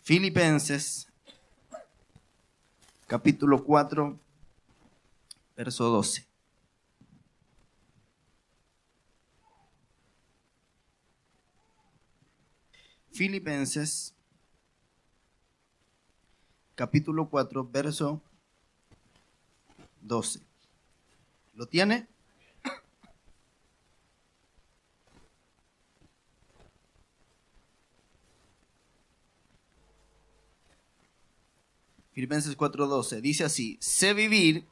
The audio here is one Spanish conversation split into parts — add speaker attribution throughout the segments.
Speaker 1: Filipenses, capítulo 4, verso 12. Filipenses, capítulo 4, verso 12. ¿Lo tiene? Filipenses 4:12 dice así: sé vivir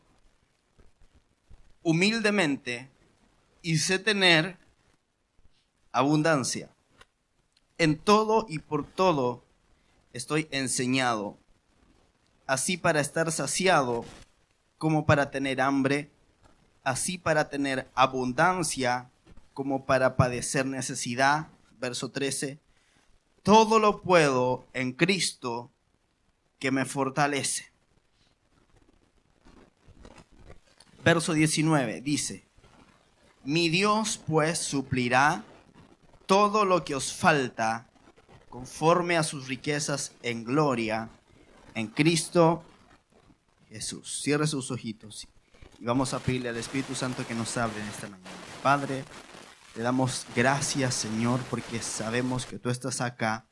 Speaker 1: humildemente y sé tener abundancia. En todo y por todo estoy enseñado, así para estar saciado como para tener hambre, así para tener abundancia como para padecer necesidad. Verso 13, todo lo puedo en Cristo que me fortalece. Verso 19 dice: mi Dios pues suplirá todo lo que os falta conforme a sus riquezas en gloria en Cristo Jesús. Cierre sus ojitos y vamos a pedirle al Espíritu Santo que nos hable en esta mañana. Padre, te damos gracias, Señor, porque sabemos que tú estás acá.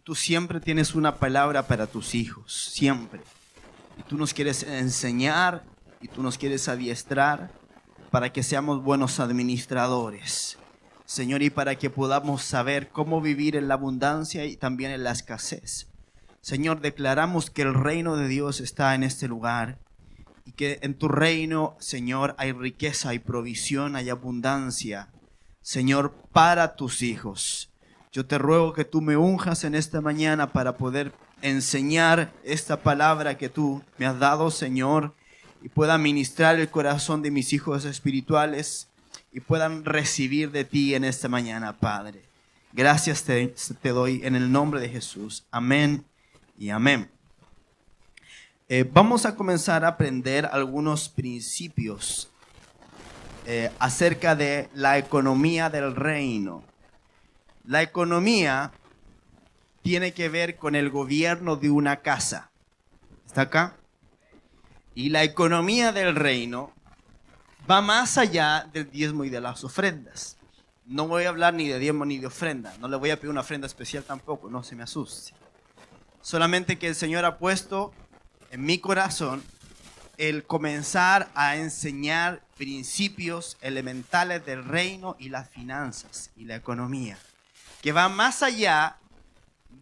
Speaker 1: Tú siempre tienes una palabra para tus hijos, siempre. Y tú nos quieres enseñar y tú nos quieres adiestrar para que seamos buenos administradores, Señor, y para que podamos saber cómo vivir en la abundancia y también en la escasez. Señor, declaramos que el reino de Dios está en este lugar y que en tu reino, Señor, hay riqueza, hay provisión, hay abundancia, Señor, para tus hijos. Yo te ruego que tú me unjas en esta mañana para poder enseñar esta palabra que tú me has dado, Señor, y pueda ministrar el corazón de mis hijos espirituales y puedan recibir de ti en esta mañana, Padre. Gracias te doy en el nombre de Jesús. Amén y amén. Vamos a comenzar a aprender algunos principios acerca de la economía del reino. La economía tiene que ver con el gobierno de una casa. ¿Está acá? Y la economía del reino va más allá del diezmo y de las ofrendas. No voy a hablar ni de diezmo ni de ofrenda. No le voy a pedir una ofrenda especial tampoco, no se me asuste. Solamente que el Señor ha puesto en mi corazón el comenzar a enseñar principios elementales del reino y las finanzas y la economía, que va más allá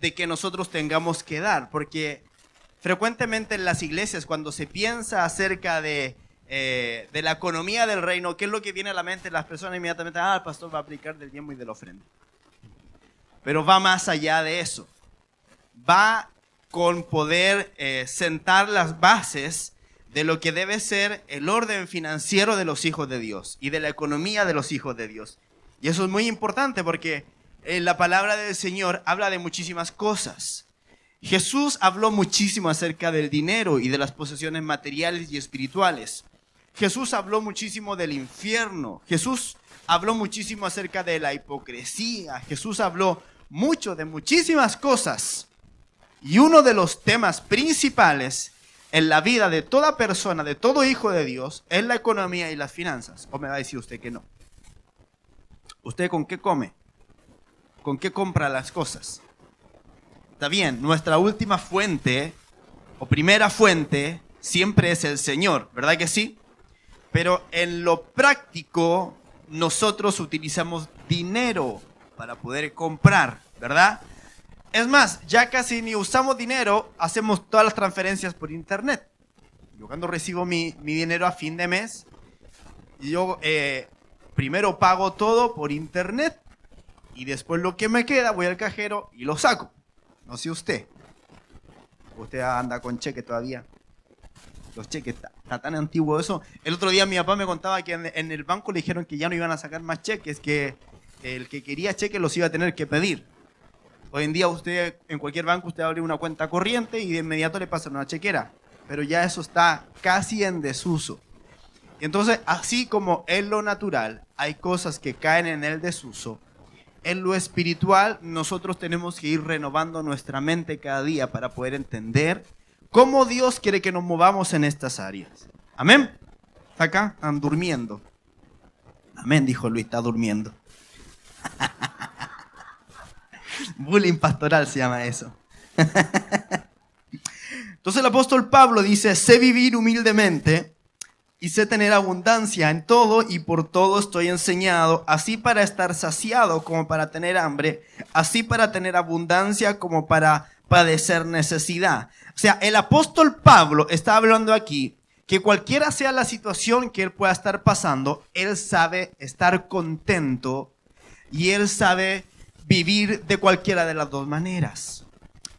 Speaker 1: de que nosotros tengamos que dar, porque frecuentemente en las iglesias cuando se piensa acerca de la economía del reino, ¿qué es lo que viene a la mente de las personas? Inmediatamente, el pastor va a aplicar del diezmo y de la ofrenda. Pero va más allá de eso. Va con poder sentar las bases de lo que debe ser el orden financiero de los hijos de Dios y de la economía de los hijos de Dios. Y eso es muy importante porque la palabra del Señor habla de muchísimas cosas. Jesús habló muchísimo acerca del dinero y de las posesiones materiales y espirituales. Jesús habló muchísimo del infierno. Jesús habló muchísimo acerca de la hipocresía. Jesús habló mucho de muchísimas cosas. Y uno de los temas principales en la vida de toda persona, de todo hijo de Dios, es la economía y las finanzas. ¿O me va a decir usted que no? ¿Usted con qué come? ¿Con qué compra las cosas? Está bien, nuestra última fuente o primera fuente siempre es el Señor, ¿verdad que sí? Pero en lo práctico nosotros utilizamos dinero para poder comprar, ¿verdad? Es más, ya casi ni usamos dinero, hacemos todas las transferencias por internet. Yo cuando recibo mi dinero a fin de mes, yo primero pago todo por internet. Y después lo que me queda, voy al cajero y lo saco. No sé usted. Usted anda con cheque todavía. Los cheques, está tan antiguo eso. El otro día mi papá me contaba que en el banco le dijeron que ya no iban a sacar más cheques, que el que quería cheques los iba a tener que pedir. Hoy en día usted, en cualquier banco, usted abre una cuenta corriente y de inmediato le pasan una chequera. Pero ya eso está casi en desuso. Y entonces, así como en lo natural hay cosas que caen en el desuso, en lo espiritual, nosotros tenemos que ir renovando nuestra mente cada día para poder entender cómo Dios quiere que nos movamos en estas áreas. Amén. ¿Está acá? Están durmiendo. Amén, dijo Luis, está durmiendo. Bullying pastoral se llama eso. Entonces el apóstol Pablo dice, sé vivir humildemente y sé tener abundancia en todo y por todo estoy enseñado, así para estar saciado como para tener hambre, así para tener abundancia como para padecer necesidad. O sea, el apóstol Pablo está hablando aquí que cualquiera sea la situación que él pueda estar pasando, él sabe estar contento y él sabe vivir de cualquiera de las dos maneras.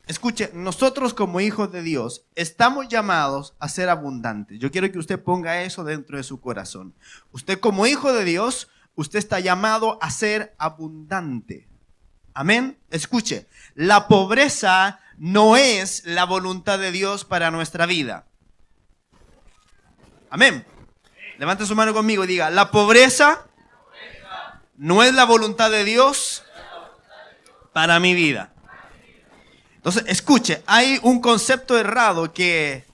Speaker 1: Escuche, nosotros como hijos de Dios estamos llamados a ser abundantes. Yo quiero que usted ponga eso dentro de su corazón. Usted como hijo de Dios, usted está llamado a ser abundante. Amén. Escuche, la pobreza no es la voluntad de Dios para nuestra vida. Amén. Levante su mano conmigo y diga, la pobreza no es la voluntad de Dios para mi vida. Entonces, escuche, hay un concepto errado que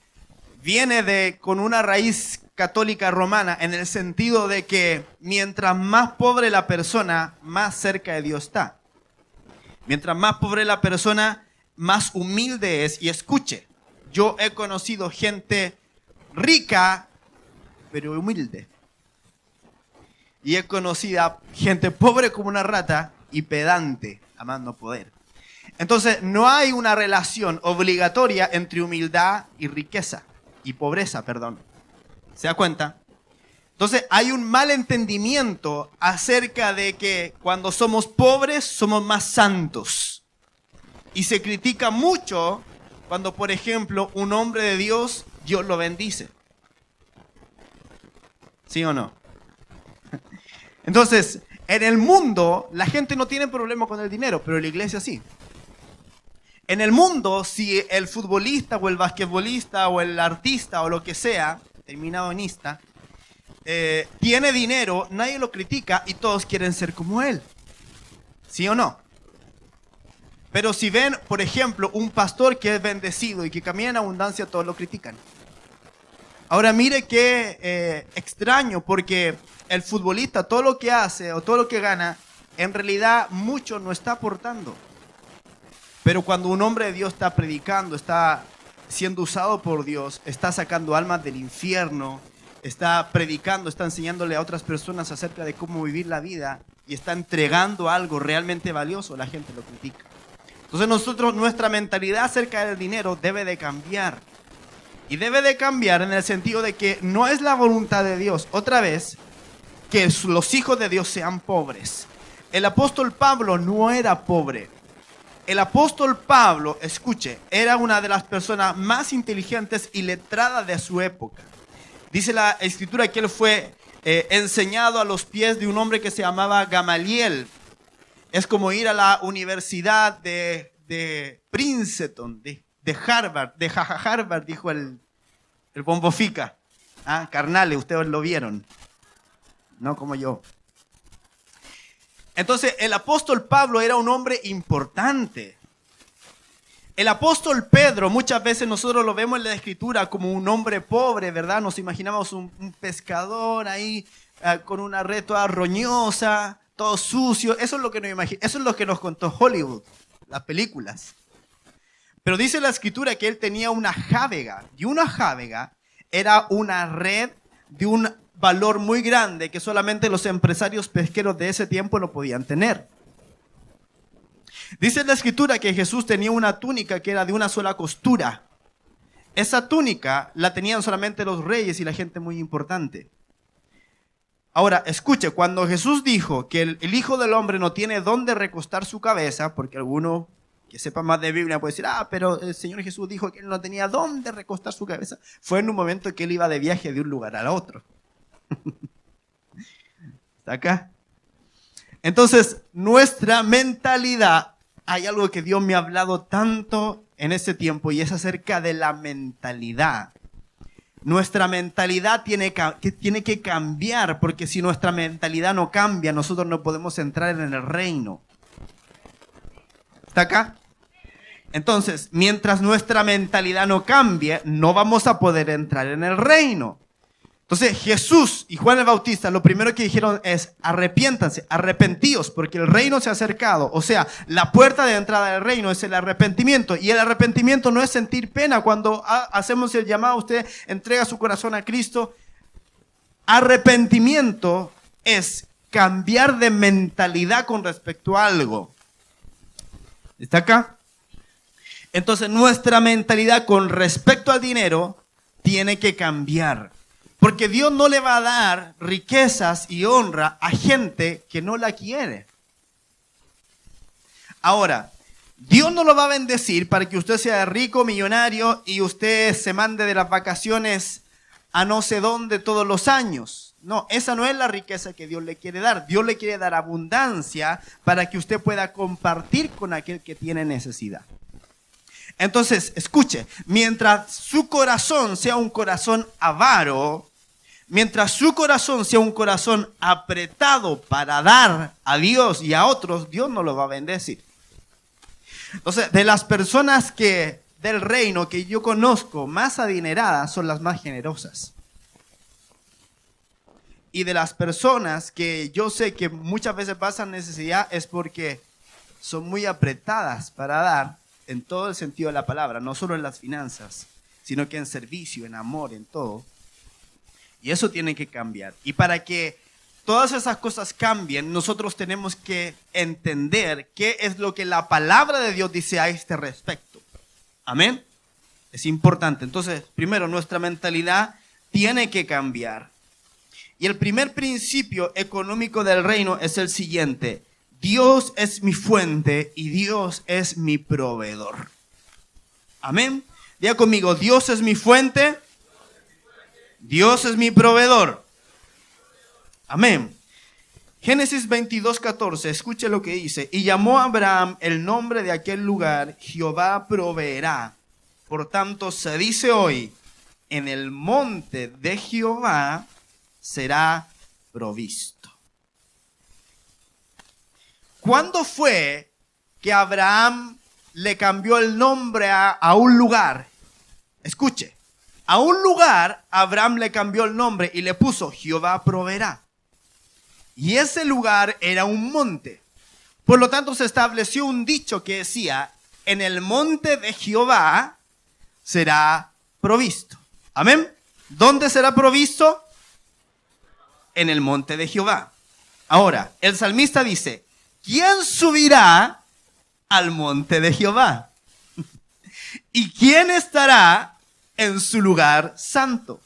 Speaker 1: viene con una raíz católica romana en el sentido de que mientras más pobre la persona, más cerca de Dios está. Mientras más pobre la persona, más humilde es. Y escuche, yo he conocido gente rica, pero humilde. Y he conocido a gente pobre como una rata y pedante, amando poder. Entonces, no hay una relación obligatoria entre humildad y riqueza, y pobreza, perdón. ¿Se da cuenta? Entonces, hay un mal entendimiento acerca de que cuando somos pobres, somos más santos. Y se critica mucho cuando, por ejemplo, un hombre de Dios, Dios lo bendice. ¿Sí o no? Entonces, en el mundo, la gente no tiene problema con el dinero, pero la iglesia sí. En el mundo, si el futbolista o el basquetbolista o el artista o lo que sea, terminado en ista, tiene dinero, nadie lo critica y todos quieren ser como él. ¿Sí o no? Pero si ven, por ejemplo, un pastor que es bendecido y que camina en abundancia, todos lo critican. Ahora mire qué extraño, porque el futbolista, todo lo que hace o todo lo que gana, en realidad mucho no está aportando. Pero cuando un hombre de Dios está predicando, está siendo usado por Dios, está sacando almas del infierno, está predicando, está enseñándole a otras personas acerca de cómo vivir la vida y está entregando algo realmente valioso, la gente lo critica. Entonces nuestra mentalidad acerca del dinero debe de cambiar. Y debe de cambiar en el sentido de que no es la voluntad de Dios, otra vez, que los hijos de Dios sean pobres. El apóstol Pablo no era pobre. El apóstol Pablo, escuche, era una de las personas más inteligentes y letradas de su época. Dice la escritura que él fue enseñado a los pies de un hombre que se llamaba Gamaliel. Es como ir a la universidad de Princeton, de Harvard, de Harvard, dijo el Bombo Fica. Ah, carnales, ustedes lo vieron, no como yo. Entonces, el apóstol Pablo era un hombre importante. El apóstol Pedro, muchas veces nosotros lo vemos en la escritura como un hombre pobre, ¿verdad? Nos imaginamos un pescador ahí con una red toda roñosa, todo sucio. Eso es lo que nos imagina, eso es lo que nos contó Hollywood, las películas. Pero dice la escritura que él tenía una jávega, y una jávega era una red de un valor muy grande que solamente los empresarios pesqueros de ese tiempo no podían tener. Dice la escritura que Jesús tenía una túnica que era de una sola costura. Esa túnica la tenían solamente los reyes y la gente muy importante. Ahora, escuche, cuando Jesús dijo que el Hijo del Hombre no tiene dónde recostar su cabeza, porque alguno que sepa más de Biblia puede decir, pero el Señor Jesús dijo que él no tenía dónde recostar su cabeza, fue en un momento que él iba de viaje de un lugar al otro. ¿Está acá? Entonces, nuestra mentalidad, hay algo que Dios me ha hablado tanto en ese tiempo y es acerca de la mentalidad. Nuestra mentalidad tiene que cambiar, porque si nuestra mentalidad no cambia, nosotros no podemos entrar en el reino. ¿Está acá? Entonces, mientras nuestra mentalidad no cambie, no vamos a poder entrar en el reino. Entonces, Jesús y Juan el Bautista lo primero que dijeron es: arrepiéntanse, arrepentíos, porque el reino se ha acercado. O sea, la puerta de entrada del reino es el arrepentimiento. Y el arrepentimiento no es sentir pena. Cuando hacemos el llamado, usted entrega su corazón a Cristo. Arrepentimiento es cambiar de mentalidad con respecto a algo. ¿Está acá? Entonces, nuestra mentalidad con respecto al dinero tiene que cambiar. Porque Dios no le va a dar riquezas y honra a gente que no la quiere. Ahora, Dios no lo va a bendecir para que usted sea rico, millonario y usted se mande de las vacaciones a no sé dónde todos los años. No, esa no es la riqueza que Dios le quiere dar. Dios le quiere dar abundancia para que usted pueda compartir con aquel que tiene necesidad. Entonces, escuche, mientras su corazón sea un corazón avaro, mientras su corazón sea un corazón apretado para dar a Dios y a otros, Dios no lo va a bendecir. Entonces, de las personas del reino que yo conozco más adineradas son las más generosas. Y de las personas que yo sé que muchas veces pasan necesidad es porque son muy apretadas para dar. En todo el sentido de la palabra, no solo en las finanzas, sino que en servicio, en amor, en todo. Y eso tiene que cambiar. Y para que todas esas cosas cambien, nosotros tenemos que entender qué es lo que la palabra de Dios dice a este respecto. Amén. Es importante. Entonces, primero, nuestra mentalidad tiene que cambiar. Y el primer principio económico del reino es el siguiente: Dios es mi fuente y Dios es mi proveedor. Amén. Diga conmigo: Dios es mi fuente, Dios es mi proveedor. Amén. Génesis 22:14, escuche lo que dice: y llamó a Abraham el nombre de aquel lugar, Jehová proveerá. Por tanto se dice hoy, en el monte de Jehová será provisto. ¿Cuándo fue que Abraham le cambió el nombre a un lugar? Escuche, a un lugar Abraham le cambió el nombre y le puso Jehová proveerá. Y ese lugar era un monte. Por lo tanto, se estableció un dicho que decía: en el monte de Jehová será provisto. Amén. ¿Dónde será provisto? En el monte de Jehová. Ahora, el salmista dice: ¿quién subirá al monte de Jehová? ¿Y quién estará en su lugar santo?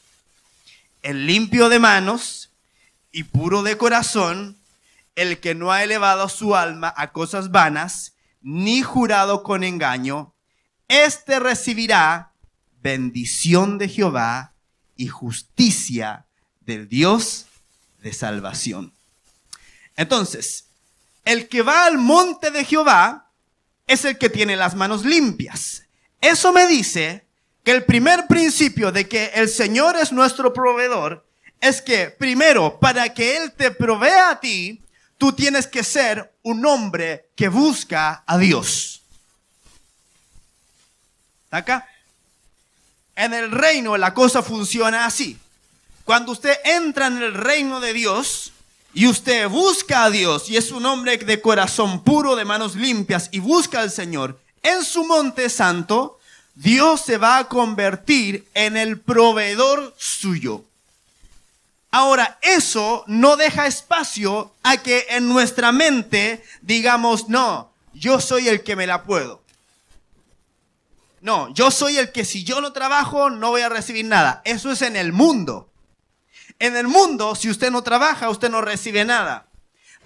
Speaker 1: El limpio de manos y puro de corazón, el que no ha elevado su alma a cosas vanas, ni jurado con engaño, éste recibirá bendición de Jehová y justicia del Dios de salvación. Entonces, el que va al monte de Jehová es el que tiene las manos limpias. Eso me dice que el primer principio de que el Señor es nuestro proveedor es que, primero, para que Él te provea a ti, tú tienes que ser un hombre que busca a Dios. ¿Está acá? En el reino la cosa funciona así. Cuando usted entra en el reino de Dios y usted busca a Dios y es un hombre de corazón puro, de manos limpias y busca al Señor en su monte santo, Dios se va a convertir en el proveedor suyo. Ahora, eso no deja espacio a que en nuestra mente digamos: no, yo soy el que me la puedo. No, yo soy el que si yo no trabajo no voy a recibir nada. Eso es en el mundo. En el mundo, si usted no trabaja, usted no recibe nada.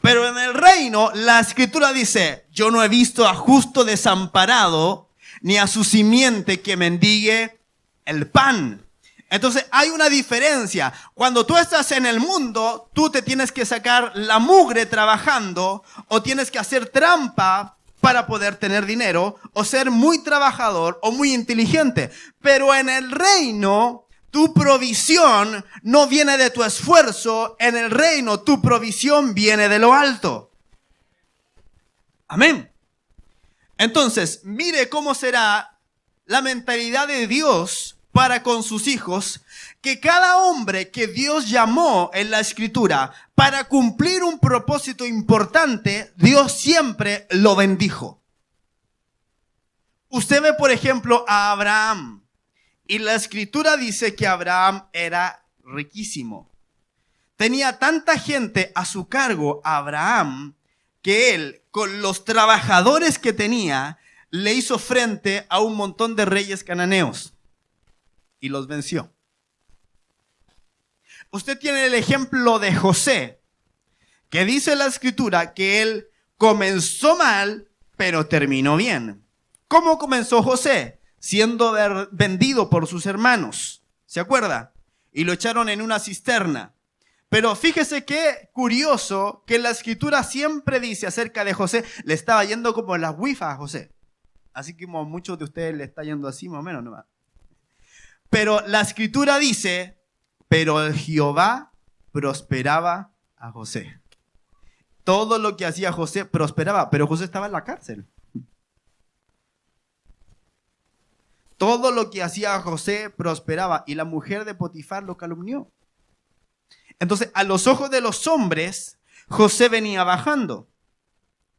Speaker 1: Pero en el reino, la Escritura dice: yo no he visto a justo desamparado, ni a su simiente que mendigue el pan. Entonces hay una diferencia. Cuando tú estás en el mundo, tú te tienes que sacar la mugre trabajando, o tienes que hacer trampa para poder tener dinero, o ser muy trabajador o muy inteligente. Pero en el reino, tu provisión no viene de tu esfuerzo. En el reino, tu provisión viene de lo alto. Amén. Entonces, mire cómo será la mentalidad de Dios para con sus hijos, que cada hombre que Dios llamó en la Escritura para cumplir un propósito importante, Dios siempre lo bendijo. Usted ve, por ejemplo, a Abraham, y la Escritura dice que Abraham era riquísimo. Tenía tanta gente a su cargo, Abraham, que él, con los trabajadores que tenía, le hizo frente a un montón de reyes cananeos y los venció. Usted tiene el ejemplo de José, que dice la Escritura que él comenzó mal, pero terminó bien. ¿Cómo comenzó José? Siendo vendido por sus hermanos, ¿se acuerda? Y lo echaron en una cisterna. Pero fíjese qué curioso que la Escritura siempre dice acerca de José, le estaba yendo como en las wifi a José. Así que como muchos de ustedes le está yendo así más o menos nomás. Pero la Escritura dice, pero el Jehová prosperaba a José. Todo lo que hacía José prosperaba, pero José estaba en la cárcel. Todo lo que hacía José prosperaba y la mujer de Potifar lo calumnió. Entonces, a los ojos de los hombres, José venía bajando,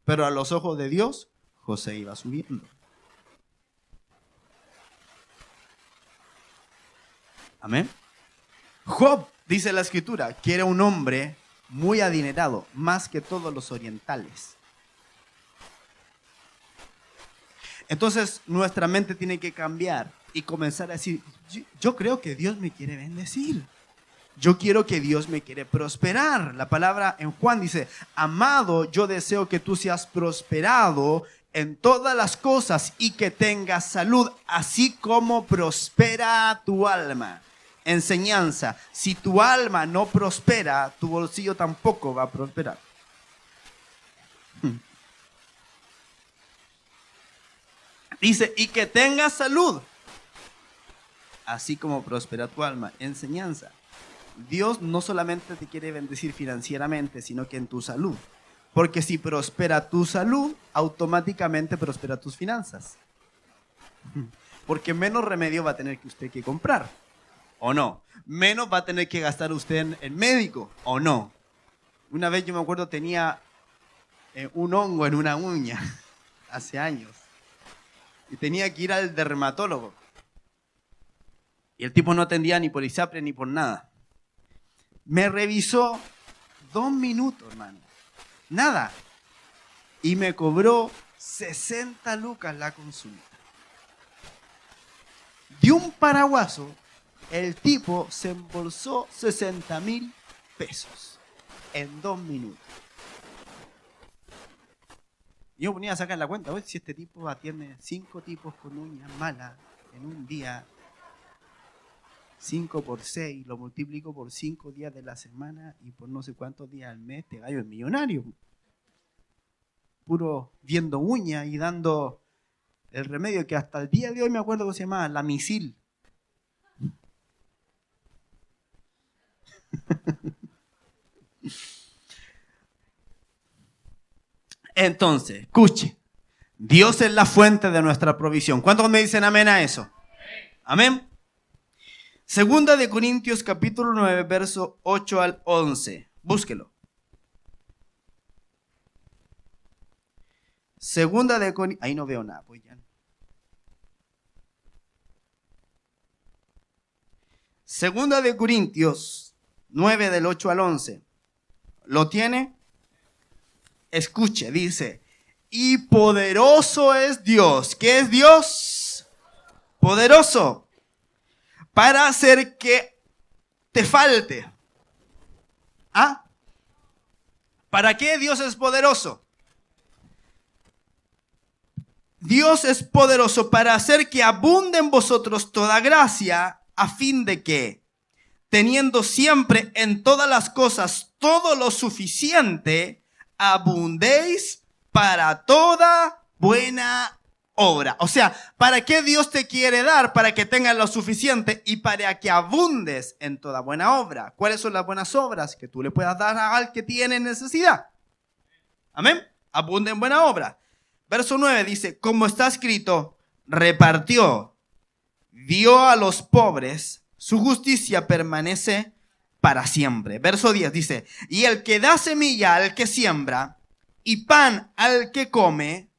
Speaker 1: pero a los ojos de Dios, José iba subiendo. Amén. Job, dice la Escritura, que era un hombre muy adinerado, más que todos los orientales. Entonces, nuestra mente tiene que cambiar y comenzar a decir, yo creo que Dios me quiere bendecir. Yo quiero que Dios me quiere prosperar. La palabra en Juan dice, amado, yo deseo que tú seas prosperado en todas las cosas y que tengas salud, así como prospera tu alma. Enseñanza, si tu alma no prospera, tu bolsillo tampoco va a prosperar. Dice, y que tengas salud, así como prospera tu alma. Enseñanza. Dios no solamente te quiere bendecir financieramente, sino que en tu salud. Porque si prospera tu salud, automáticamente prospera tus finanzas. Porque menos remedio va a tener que usted que comprar, ¿o no? Menos va a tener que gastar usted en médico, ¿o no? Una vez yo me acuerdo tenía un hongo en una uña, hace años. Y tenía que ir al dermatólogo. Y el tipo no atendía ni por ISAPRE ni por nada. Me revisó 2 minutos, hermano. Nada. Y me cobró 60 lucas la consulta. De un paraguaso, el tipo se embolsó 60.000 pesos en 2 minutos. Yo ponía a sacar la cuenta, si este tipo atiende 5 tipos con uñas malas en un día, 5 por 6, lo multiplico por 5 días de la semana y por no sé cuántos días al mes, este gallo es millonario. Puro viendo uñas y dando el remedio que hasta el día de hoy me acuerdo que se llamaba la misil. Entonces, escuche, Dios es la fuente de nuestra provisión. ¿Cuántos me dicen amén a eso? Amén. Segunda de Corintios capítulo 9, verso 8 al 11. Búsquelo. Segunda de Corintios. Ahí no veo nada, pues ya. Segunda de Corintios 9 del 8 al 11. ¿Lo tiene? Escuche, dice, y poderoso es Dios. ¿Qué es Dios? Poderoso. Para hacer que te falte. ¿Ah? ¿Para qué Dios es poderoso? Dios es poderoso para hacer que abunde en vosotros toda gracia, a fin de que, teniendo siempre en todas las cosas todo lo suficiente, abundéis para toda buena obra. O sea, ¿para qué Dios te quiere dar? Para que tengas lo suficiente y para que abundes en toda buena obra. ¿Cuáles son las buenas obras? Que tú le puedas dar al que tiene necesidad. Amén. Abunde en buena obra. Verso 9 dice, como está escrito, repartió, dio a los pobres, su justicia permanece para siempre. Verso 10 dice, y el que da semilla al que siembra y pan al que come,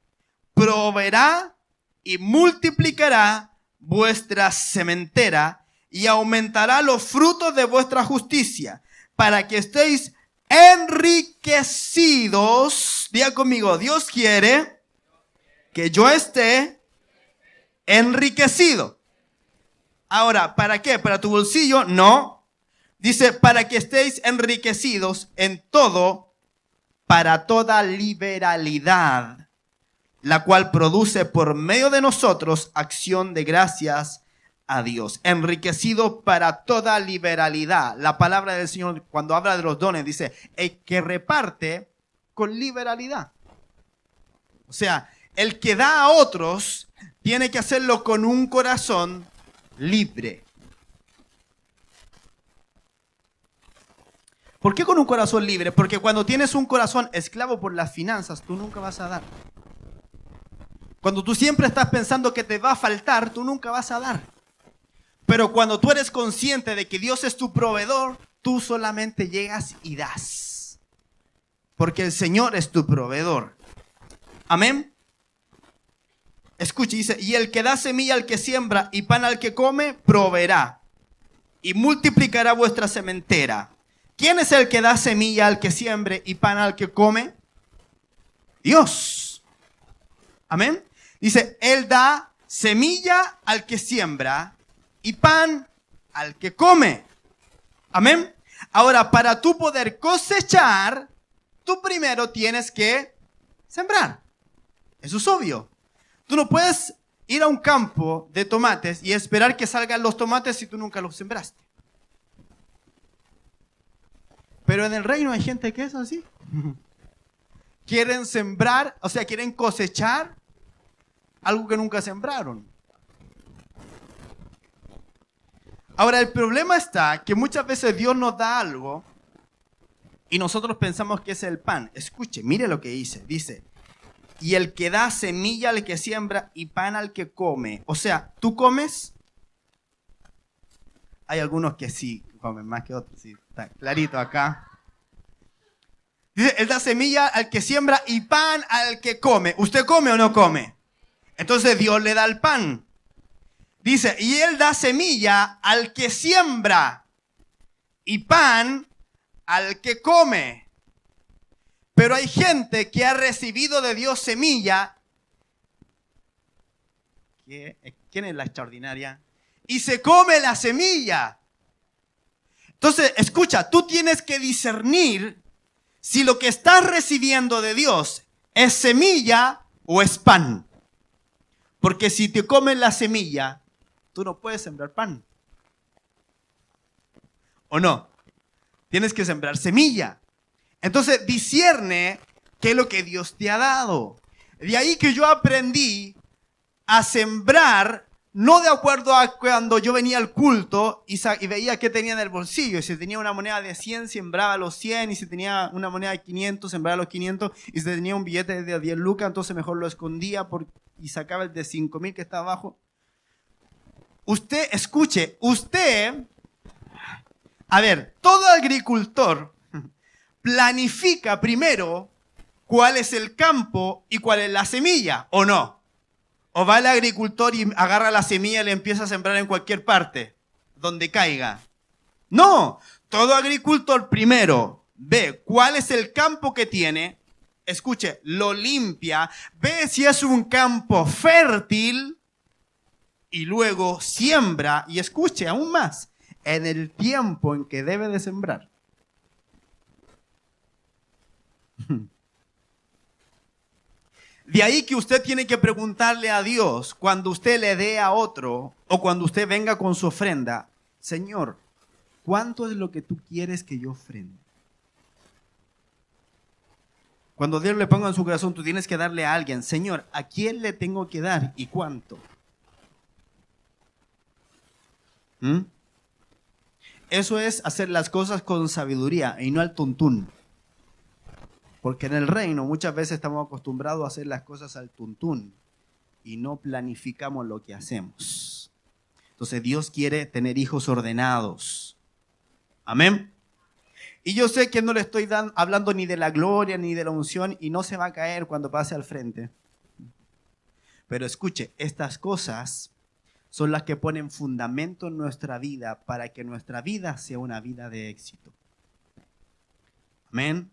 Speaker 1: proveerá y multiplicará vuestra sementera y aumentará los frutos de vuestra justicia, para que estéis enriquecidos. Diga conmigo, Dios quiere que yo esté enriquecido. Ahora, ¿para qué? ¿Para tu bolsillo? No. Dice, para que estéis enriquecidos en todo, para toda liberalidad, la cual produce por medio de nosotros acción de gracias a Dios. Enriquecido para toda liberalidad. La palabra del Señor, cuando habla de los dones, dice, el que reparte con liberalidad. O sea, el que da a otros tiene que hacerlo con un corazón libre. ¿Por qué con un corazón libre? Porque cuando tienes un corazón esclavo por las finanzas, tú nunca vas a dar. Cuando tú siempre estás pensando que te va a faltar, tú nunca vas a dar. Pero cuando tú eres consciente de que Dios es tu proveedor, tú solamente llegas y das. Porque el Señor es tu proveedor. Amén. Escuche, dice, y el que da semilla al que siembra y pan al que come, proveerá y multiplicará vuestra sementera. ¿Quién es el que da semilla al que siembre y pan al que come? Dios. Amén. Dice, Él da semilla al que siembra y pan al que come. Amén. Ahora, para tú poder cosechar, tú primero tienes que sembrar. Eso es obvio. Tú no puedes ir a un campo de tomates y esperar que salgan los tomates si tú nunca los sembraste. Pero en el reino hay gente que es así. Quieren sembrar, o sea, quieren cosechar algo que nunca sembraron. Ahora, el problema está que muchas veces Dios nos da algo y nosotros pensamos que es el pan. Escuche, mire lo que dice. Dice, y el que da semilla al que siembra y pan al que come. O sea, ¿tú comes? Hay algunos que sí comen más que otros. Sí, está clarito acá. Dice, él da semilla al que siembra y pan al que come. ¿Usted come o no come? Entonces Dios le da el pan. Dice, y él da semilla al que siembra y pan al que come. Pero hay gente que ha recibido de Dios semilla. ¿Quién es la extraordinaria? Y se come la semilla. Entonces, escucha, tú tienes que discernir si lo que estás recibiendo de Dios es semilla o es pan. Porque si te comes la semilla, tú no puedes sembrar pan. ¿O no? Tienes que sembrar semilla. Entonces, discierne qué es lo que Dios te ha dado. De ahí que yo aprendí a sembrar, no de acuerdo a cuando yo venía al culto y veía qué tenía en el bolsillo. Y si tenía una moneda de 100, sembraba los 100. Y si tenía una moneda de 500, sembraba los 500. Y si tenía un billete de 10 lucas, entonces mejor lo escondía y sacaba el de 5,000 que está abajo. Usted, escuche, a ver, todo agricultor planifica primero cuál es el campo y cuál es la semilla, ¿o no? ¿O va el agricultor y agarra la semilla y le empieza a sembrar en cualquier parte, donde caiga? No, todo agricultor primero ve cuál es el campo que tiene, escuche, lo limpia, ve si es un campo fértil y luego siembra y escuche aún más, en el tiempo en que debe de sembrar. De ahí que usted tiene que preguntarle a Dios cuando usted le dé a otro o cuando usted venga con su ofrenda, Señor, ¿cuánto es lo que tú quieres que yo ofrende? Cuando Dios le ponga en su corazón, tú tienes que darle a alguien, Señor, ¿a quién le tengo que dar y cuánto? Eso es hacer las cosas con sabiduría y no al tuntún. Porque en el reino muchas veces estamos acostumbrados a hacer las cosas al tuntún y no planificamos lo que hacemos. Entonces Dios quiere tener hijos ordenados. Amén. Y yo sé que no le estoy hablando ni de la gloria ni de la unción y no se va a caer cuando pase al frente. Pero escuche, estas cosas son las que ponen fundamento en nuestra vida para que nuestra vida sea una vida de éxito. Amén.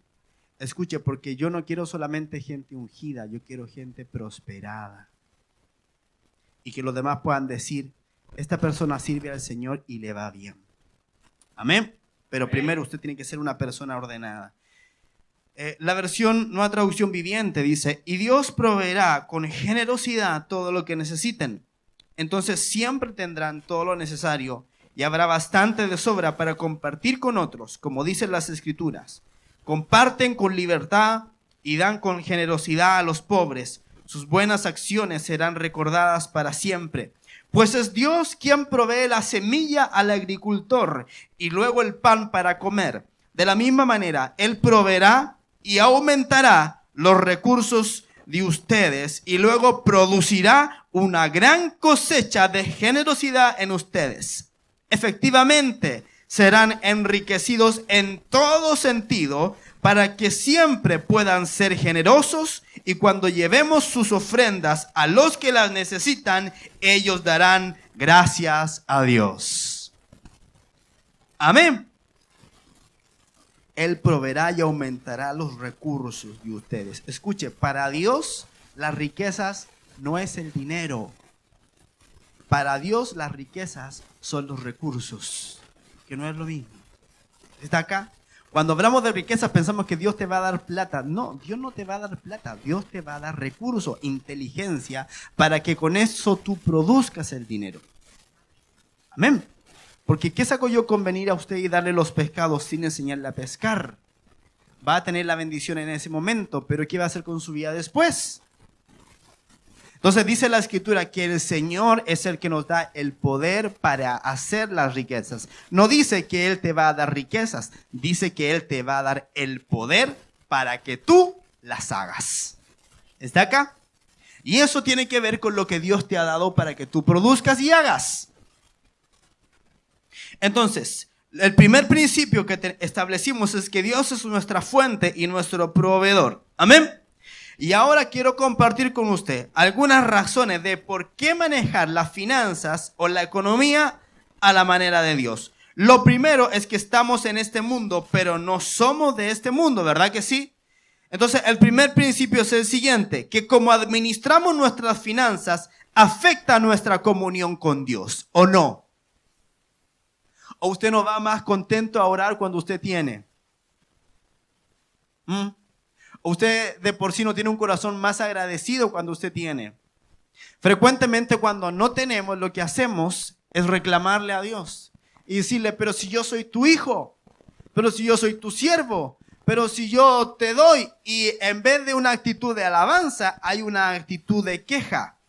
Speaker 1: Escuche, porque yo no quiero solamente gente ungida, yo quiero gente prosperada. Y que los demás puedan decir, esta persona sirve al Señor y le va bien. Amén. Pero primero usted tiene que ser una persona ordenada. La versión Nueva Traducción Viviente dice, y Dios proveerá con generosidad todo lo que necesiten. Entonces siempre tendrán todo lo necesario y habrá bastante de sobra para compartir con otros, como dicen las Escrituras. Comparten con libertad y dan con generosidad a los pobres. Sus buenas acciones serán recordadas para siempre. Pues es Dios quien provee la semilla al agricultor y luego el pan para comer. De la misma manera, Él proveerá y aumentará los recursos de ustedes y luego producirá una gran cosecha de generosidad en ustedes. Efectivamente, serán enriquecidos en todo sentido para que siempre puedan ser generosos y cuando llevemos sus ofrendas a los que las necesitan, ellos darán gracias a Dios. Amén. Él proveerá y aumentará los recursos de ustedes. Escuche, para Dios las riquezas no es el dinero. Para Dios las riquezas son los recursos, que no es lo mismo. ¿Está acá? Cuando hablamos de riqueza pensamos que Dios te va a dar plata. No, Dios no te va a dar plata. Dios te va a dar recursos, inteligencia, para que con eso tú produzcas el dinero. Amén. Porque ¿qué saco yo con venir a usted y darle los pescados sin enseñarle a pescar? Va a tener la bendición en ese momento, pero ¿qué va a hacer con su vida después? Entonces dice la Escritura que el Señor es el que nos da el poder para hacer las riquezas. No dice que Él te va a dar riquezas, dice que Él te va a dar el poder para que tú las hagas. ¿Está acá? Y eso tiene que ver con lo que Dios te ha dado para que tú produzcas y hagas. Entonces, el primer principio que establecimos es que Dios es nuestra fuente y nuestro proveedor. Amén. Y ahora quiero compartir con usted algunas razones de por qué manejar las finanzas o la economía a la manera de Dios. Lo primero es que estamos en este mundo, pero no somos de este mundo, ¿verdad que sí? Entonces, el primer principio es el siguiente, que como administramos nuestras finanzas, afecta nuestra comunión con Dios, ¿o no? ¿O usted no va más contento a orar cuando usted tiene? Usted de por sí no tiene un corazón más agradecido cuando usted tiene. Frecuentemente cuando no tenemos, lo que hacemos es reclamarle a Dios y decirle, pero si yo soy tu hijo, pero si yo soy tu siervo, pero si yo te doy, y en vez de una actitud de alabanza, hay una actitud de queja.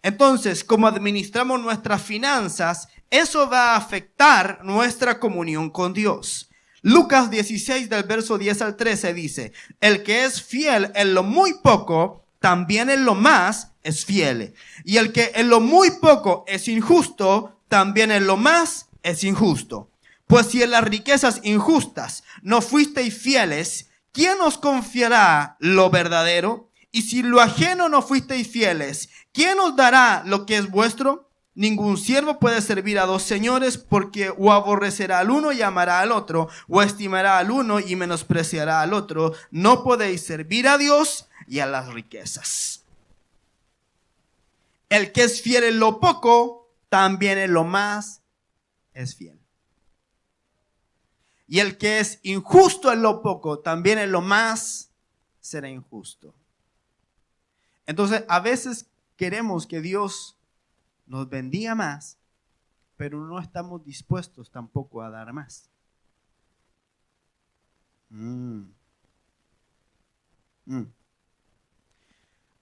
Speaker 1: Entonces, como administramos nuestras finanzas, eso va a afectar nuestra comunión con Dios. Lucas 16 del verso 10 al 13 dice, el que es fiel en lo muy poco, también en lo más es fiel. Y el que en lo muy poco es injusto, también en lo más es injusto. Pues si en las riquezas injustas no fuisteis fieles, ¿quién os confiará lo verdadero? Y si lo ajeno no fuisteis fieles, ¿quién os dará lo que es vuestro? Ningún siervo puede servir a dos señores, porque o aborrecerá al uno y amará al otro, o estimará al uno y menospreciará al otro. No podéis servir a Dios y a las riquezas. El que es fiel en lo poco, también en lo más es fiel. Y el que es injusto en lo poco, también en lo más será injusto. Entonces, a veces queremos que Dios nos bendiga más, pero no estamos dispuestos tampoco a dar más.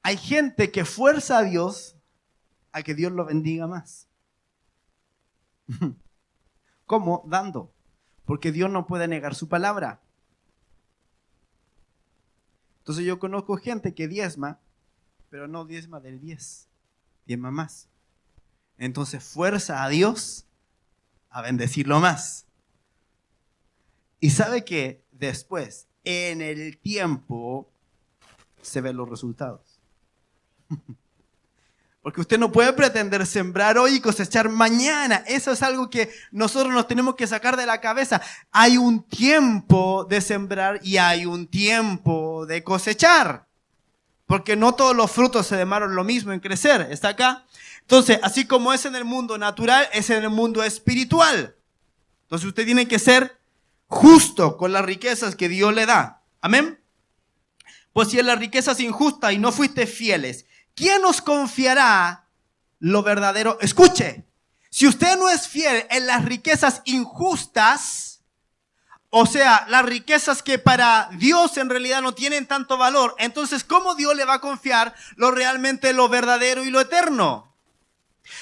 Speaker 1: Hay gente que fuerza a Dios a que Dios lo bendiga más. ¿Cómo? Dando. Porque Dios no puede negar su palabra. Entonces yo conozco gente que diezma, pero no diezma del 10, diezma más. Entonces fuerza a Dios a bendecirlo más. Y sabe que después, en el tiempo, se ven los resultados. Porque usted no puede pretender sembrar hoy y cosechar mañana. Eso es algo que nosotros nos tenemos que sacar de la cabeza. Hay un tiempo de sembrar y hay un tiempo de cosechar. Porque no todos los frutos se demoran lo mismo en crecer. ¿Está acá? Entonces, así como es en el mundo natural, es en el mundo espiritual. Entonces usted tiene que ser justo con las riquezas que Dios le da. Amén. Pues si en las riquezas injustas y no fuiste fieles, ¿quién os confiará lo verdadero? Escuche, si usted no es fiel en las riquezas injustas, o sea, las riquezas que para Dios en realidad no tienen tanto valor, entonces ¿cómo Dios le va a confiar lo verdadero y lo eterno?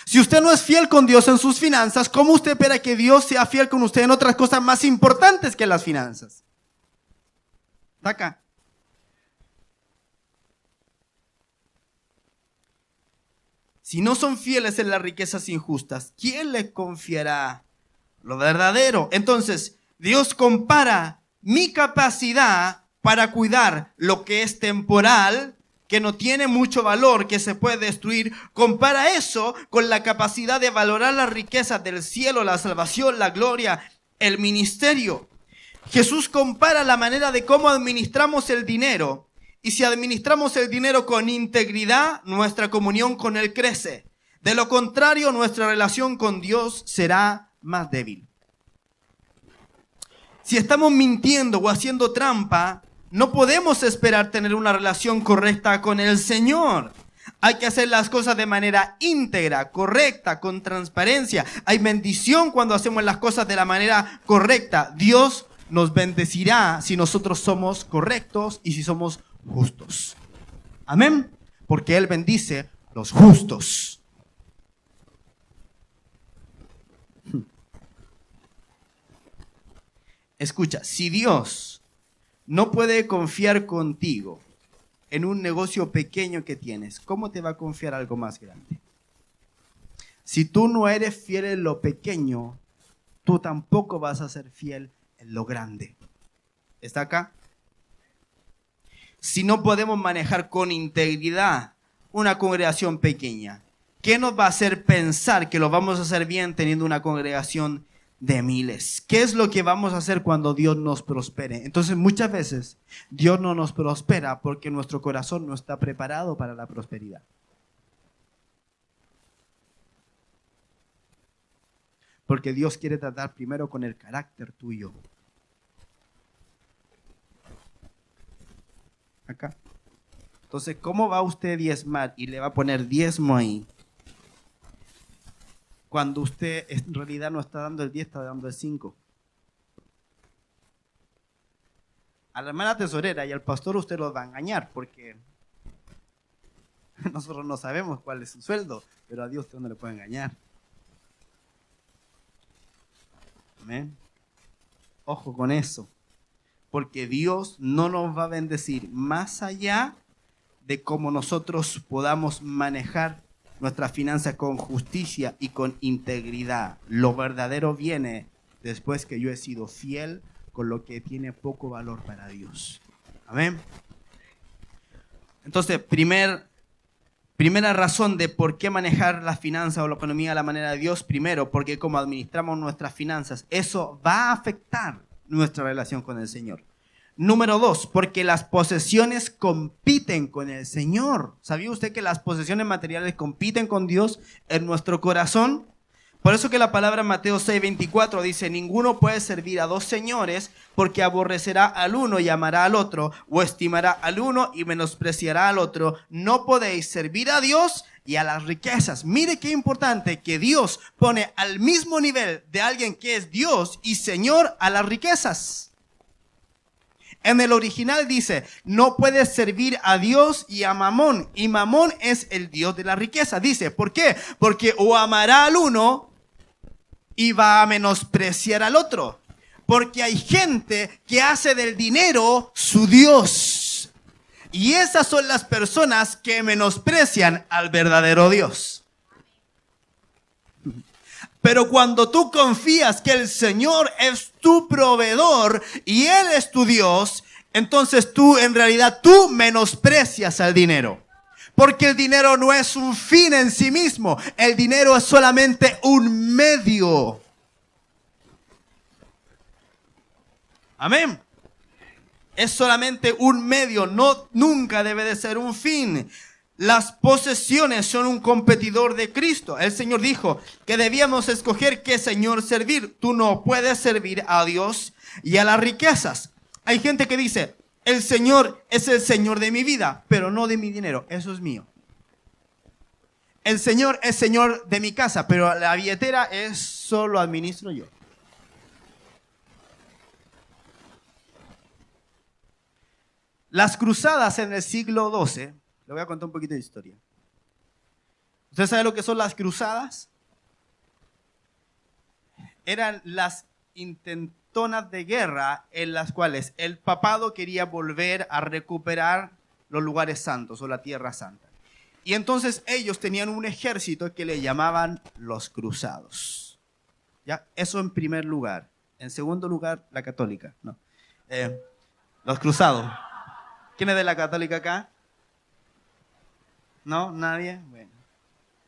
Speaker 1: Si usted no es fiel con Dios en sus finanzas, ¿cómo usted espera que Dios sea fiel con usted en otras cosas más importantes que las finanzas? ¿Está acá? Si no son fieles en las riquezas injustas, ¿quién les confiará lo verdadero? Entonces, Dios compara mi capacidad para cuidar lo que es temporal, que no tiene mucho valor, que se puede destruir, compara eso con la capacidad de valorar las riquezas del cielo, la salvación, la gloria, el ministerio. Jesús compara la manera de cómo administramos el dinero. Y si administramos el dinero con integridad, nuestra comunión con Él crece. De lo contrario, nuestra relación con Dios será más débil. Si estamos mintiendo o haciendo trampa, no podemos esperar tener una relación correcta con el Señor. Hay que hacer las cosas de manera íntegra, correcta, con transparencia. Hay bendición cuando hacemos las cosas de la manera correcta. Dios nos bendecirá si nosotros somos correctos y si somos justos. Amén. Porque Él bendice los justos. Escucha, si Dios no puede confiar contigo en un negocio pequeño que tienes, ¿cómo te va a confiar algo más grande? Si tú no eres fiel en lo pequeño, tú tampoco vas a ser fiel en lo grande. ¿Está acá? Si no podemos manejar con integridad una congregación pequeña, ¿qué nos va a hacer pensar que lo vamos a hacer bien teniendo una congregación de miles? ¿Qué es lo que vamos a hacer cuando Dios nos prospere? Entonces muchas veces Dios no nos prospera porque nuestro corazón no está preparado para la prosperidad. Porque Dios quiere tratar primero con el carácter tuyo. Acá. Entonces, ¿cómo va usted a diezmar y le va a poner diezmo ahí? Cuando usted en realidad no está dando el 10, está dando el 5. A la hermana tesorera y al pastor usted los va a engañar porque nosotros no sabemos cuál es su sueldo, pero a Dios usted no le puede engañar. Amén. Ojo con eso. Porque Dios no nos va a bendecir más allá de cómo nosotros podamos manejar nuestras finanzas con justicia y con integridad. Lo verdadero viene después que yo he sido fiel con lo que tiene poco valor para Dios. Amén. Entonces, primera razón de por qué manejar las finanzas o la economía a la manera de Dios. Primero, porque como administramos nuestras finanzas, eso va a afectar nuestra relación con el Señor. Número 2, porque las posesiones compiten con el Señor. ¿Sabía usted que las posesiones materiales compiten con Dios en nuestro corazón? Por eso que la palabra en Mateo 6:24 dice: ninguno puede servir a dos señores, porque aborrecerá al uno y amará al otro, o estimará al uno y menospreciará al otro. No podéis servir a Dios y a las riquezas. Mire qué importante que Dios pone al mismo nivel de alguien que es Dios y Señor a las riquezas. En el original dice: no puedes servir a Dios y a Mamón. Y Mamón es el Dios de la riqueza. Dice, ¿por qué? Porque o amará al uno y va a menospreciar al otro. Porque hay gente que hace del dinero su Dios. Y esas son las personas que menosprecian al verdadero Dios. Pero cuando tú confías que el Señor es tu proveedor y Él es tu Dios, entonces en realidad tú menosprecias al dinero. Porque el dinero no es un fin en sí mismo. El dinero es solamente un medio. Amén. Es solamente un medio, nunca debe de ser un fin. Las posesiones son un competidor de Cristo. El Señor dijo que debíamos escoger qué Señor servir. Tú no puedes servir a Dios y a las riquezas. Hay gente que dice, el Señor es el Señor de mi vida, pero no de mi dinero. Eso es mío. El Señor es Señor de mi casa, pero la billetera solo administro yo. Las cruzadas en el siglo XII, le voy a contar un poquito de historia. ¿Usted sabe lo que son las cruzadas? Eran las intentonas de guerra en las cuales el papado quería volver a recuperar los lugares santos o la tierra santa. Y entonces ellos tenían un ejército que le llamaban los cruzados. ¿Ya? Eso en primer lugar. En segundo lugar, la católica. No. Los cruzados. ¿Quién es de la católica acá? ¿No? ¿Nadie? Bueno,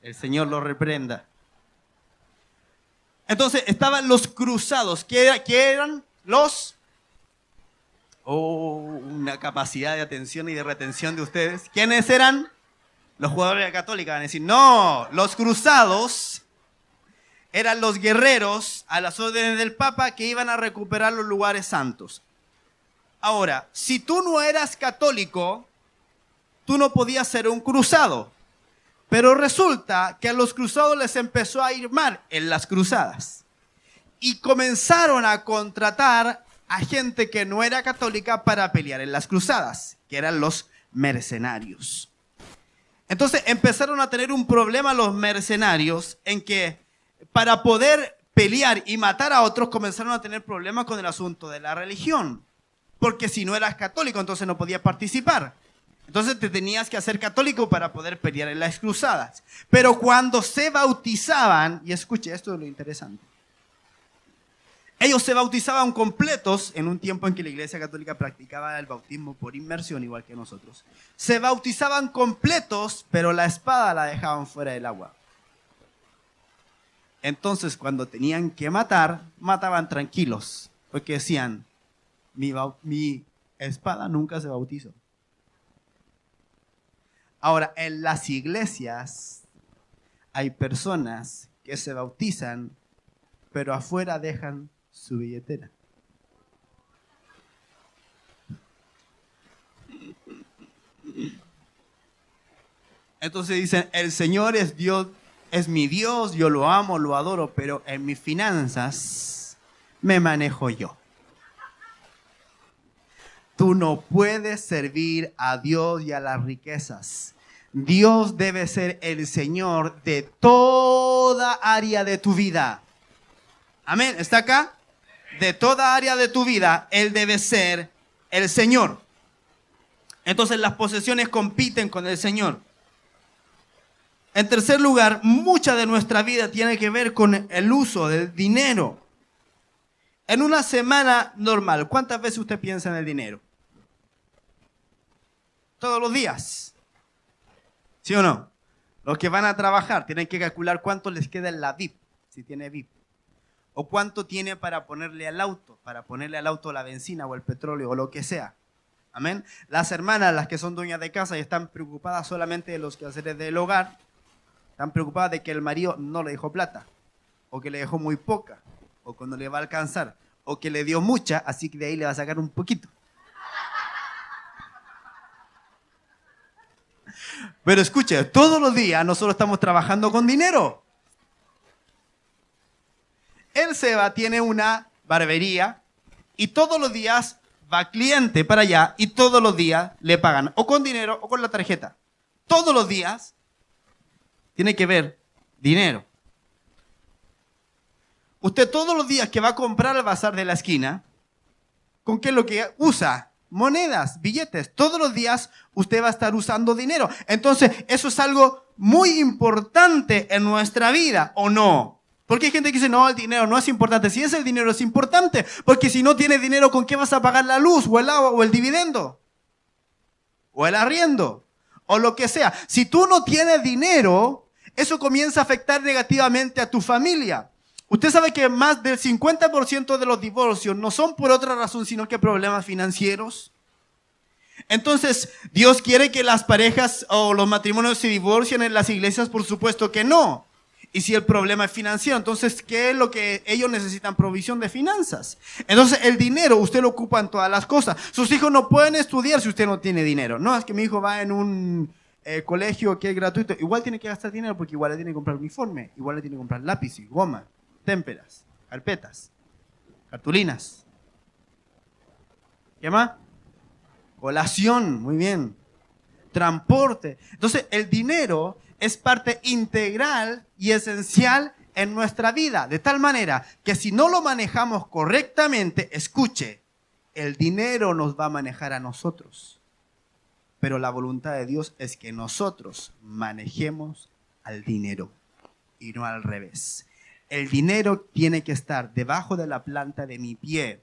Speaker 1: el Señor lo reprenda. Entonces estaban los cruzados. ¿Qué eran? Los... una capacidad de atención y de retención de ustedes. ¿Quiénes eran? Los jugadores de la católica van a decir, no, los cruzados eran los guerreros a las órdenes del Papa que iban a recuperar los lugares santos. Ahora, si tú no eras católico, tú no podías ser un cruzado. Pero resulta que a los cruzados les empezó a ir mal en las cruzadas. Y comenzaron a contratar a gente que no era católica para pelear en las cruzadas, que eran los mercenarios. Entonces empezaron a tener un problema los mercenarios en que para poder pelear y matar a otros comenzaron a tener problemas con el asunto de la religión. Porque si no eras católico, entonces no podías participar. Entonces te tenías que hacer católico para poder pelear en las cruzadas. Pero cuando se bautizaban, y escuche, esto es lo interesante. Ellos se bautizaban completos en un tiempo en que la Iglesia Católica practicaba el bautismo por inmersión, igual que nosotros. Se bautizaban completos, pero la espada la dejaban fuera del agua. Entonces, cuando tenían que matar, mataban tranquilos, porque decían, mi espada nunca se bautizó. Ahora, en las iglesias hay personas que se bautizan, pero afuera dejan su billetera. Entonces dicen, el Señor es Dios, es mi Dios, yo lo amo, lo adoro, pero en mis finanzas me manejo yo. Tú no puedes servir a Dios y a las riquezas. Dios debe ser el Señor de toda área de tu vida. Amén. ¿Está acá? De toda área de tu vida, Él debe ser el Señor. Entonces las posesiones compiten con el Señor. En tercer lugar, mucha de nuestra vida tiene que ver con el uso del dinero. En una semana normal, ¿cuántas veces usted piensa en el dinero? Todos los días. ¿Sí o no? Los que van a trabajar tienen que calcular cuánto les queda en la VIP, si tiene VIP. O cuánto tiene para ponerle al auto la benzina o el petróleo o lo que sea. Amén. Las hermanas, las que son dueñas de casa y están preocupadas solamente de los quehaceres del hogar, están preocupadas de que el marido no le dejó plata, o que le dejó muy poca, o que no le va a alcanzar, o que le dio mucha, así que de ahí le va a sacar un poquito. Pero escuche, todos los días nosotros estamos trabajando con dinero. El Seba tiene una barbería y todos los días va cliente para allá y todos los días le pagan o con dinero o con la tarjeta. Todos los días tiene que ver dinero. Usted todos los días que va a comprar al bazar de la esquina, ¿con qué es lo que usa? monedas, billetes. Todos los días usted va a estar usando dinero. Entonces, eso es algo muy importante en nuestra vida, ¿o no? Porque hay gente que dice, no, el dinero no es importante. Si es el dinero, es importante. Porque si no tienes dinero, ¿con qué vas a pagar la luz, o el agua, o el dividendo? O el arriendo, o lo que sea. Si tú no tienes dinero, eso comienza a afectar negativamente a tu familia. Usted sabe que más del 50% de los divorcios no son por otra razón, sino que problemas financieros. Entonces, ¿Dios quiere que las parejas o los matrimonios se divorcien en las iglesias? Por supuesto que no. Y si el problema es financiero, entonces, ¿qué es lo que ellos necesitan? Provisión de finanzas. Entonces, el dinero usted lo ocupa en todas las cosas. Sus hijos no pueden estudiar si usted no tiene dinero. No, es que mi hijo va en un colegio que es gratuito. Igual tiene que gastar dinero porque igual le tiene que comprar uniforme, igual le tiene que comprar lápices, goma, témperas, carpetas, cartulinas. ¿Qué más? Colación, muy bien. Transporte. Entonces, el dinero es parte integral y esencial en nuestra vida, de tal manera que si no lo manejamos correctamente, escuche, el dinero nos va a manejar a nosotros. Pero la voluntad de Dios es que nosotros manejemos al dinero y no al revés. El dinero tiene que estar debajo de la planta de mi pie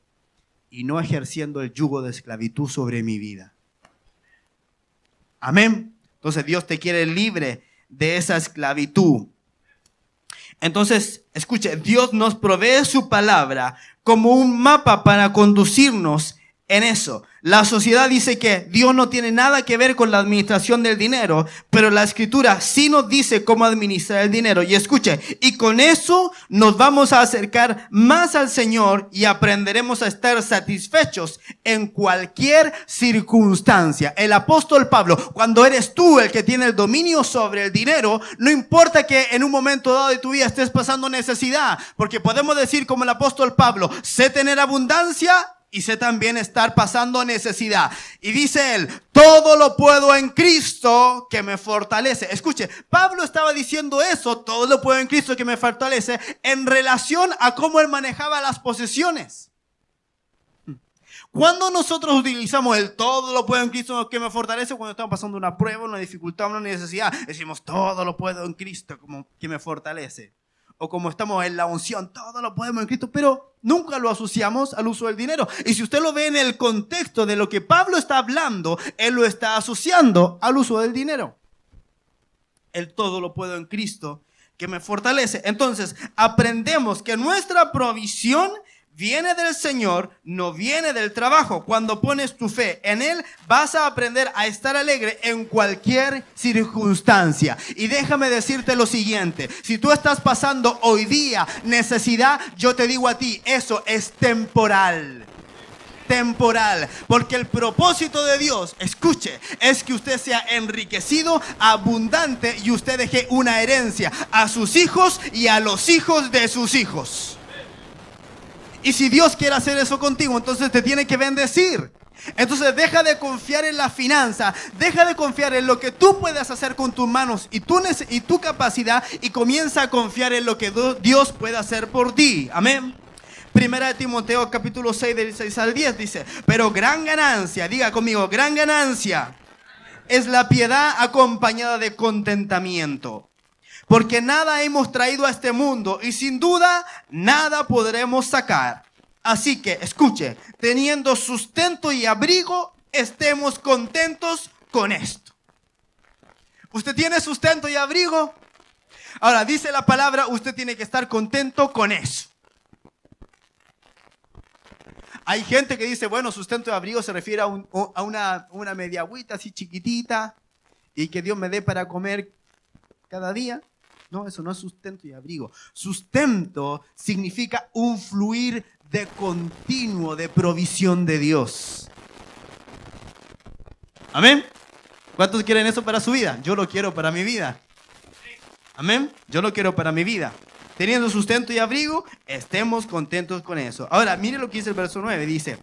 Speaker 1: y no ejerciendo el yugo de esclavitud sobre mi vida. Amén. Entonces Dios te quiere libre de esa esclavitud. Entonces, escuche, Dios nos provee su palabra como un mapa para conducirnos en eso. La sociedad dice que Dios no tiene nada que ver con la administración del dinero, pero la Escritura sí nos dice cómo administrar el dinero. Y escuche, y con eso nos vamos a acercar más al Señor y aprenderemos a estar satisfechos en cualquier circunstancia. El apóstol Pablo, cuando eres tú el que tiene el dominio sobre el dinero, no importa que en un momento dado de tu vida estés pasando necesidad, porque podemos decir como el apóstol Pablo, sé tener abundancia y sé también estar pasando necesidad. Y dice él, todo lo puedo en Cristo que me fortalece. Escuche, Pablo estaba diciendo eso, todo lo puedo en Cristo que me fortalece, en relación a cómo él manejaba las posesiones. Cuando nosotros utilizamos el todo lo puedo en Cristo que me fortalece, cuando estamos pasando una prueba, una dificultad, una necesidad, decimos todo lo puedo en Cristo como que me fortalece. O como estamos en la unción, todo lo podemos en Cristo, pero nunca lo asociamos al uso del dinero. Y si usted lo ve en el contexto de lo que Pablo está hablando, él lo está asociando al uso del dinero. El todo lo puedo en Cristo que me fortalece. Entonces, aprendemos que nuestra provisión viene del Señor, no viene del trabajo. Cuando pones tu fe en Él, vas a aprender a estar alegre en cualquier circunstancia. Y déjame decirte lo siguiente, si tú estás pasando hoy día necesidad, yo te digo a ti, eso es temporal. Temporal, porque el propósito de Dios, escuche, es que usted sea enriquecido, abundante y usted deje una herencia a sus hijos y a los hijos de sus hijos. Y si Dios quiere hacer eso contigo, entonces te tiene que bendecir. Entonces deja de confiar en la finanza, deja de confiar en lo que tú puedes hacer con tus manos y tu capacidad, y comienza a confiar en lo que Dios puede hacer por ti. Amén. Primera de Timoteo capítulo 6 del 6 al 10 dice, pero gran ganancia, diga conmigo, gran ganancia es la piedad acompañada de contentamiento. Porque nada hemos traído a este mundo y sin duda nada podremos sacar. Así que, escuche, teniendo sustento y abrigo, estemos contentos con esto. ¿Usted tiene sustento y abrigo? Ahora, dice la palabra, usted tiene que estar contento con eso. Hay gente que dice, bueno, sustento y abrigo se refiere a una media agüita así chiquitita y que Dios me dé para comer cada día. No, eso no es sustento y abrigo. Sustento significa un fluir de continuo de provisión de Dios. Amén. ¿Cuántos quieren eso para su vida? Yo lo quiero para mi vida. Amén. Yo lo quiero para mi vida. Teniendo sustento y abrigo, estemos contentos con eso. Ahora, mire lo que dice el verso 9. Dice,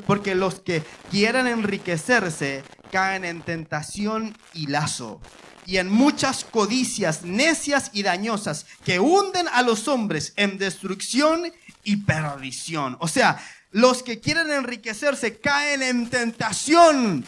Speaker 1: porque los que quieran enriquecerse caen en tentación y lazo, y en muchas codicias necias y dañosas que hunden a los hombres en destrucción y perdición. O sea, los que quieren enriquecerse caen en tentación.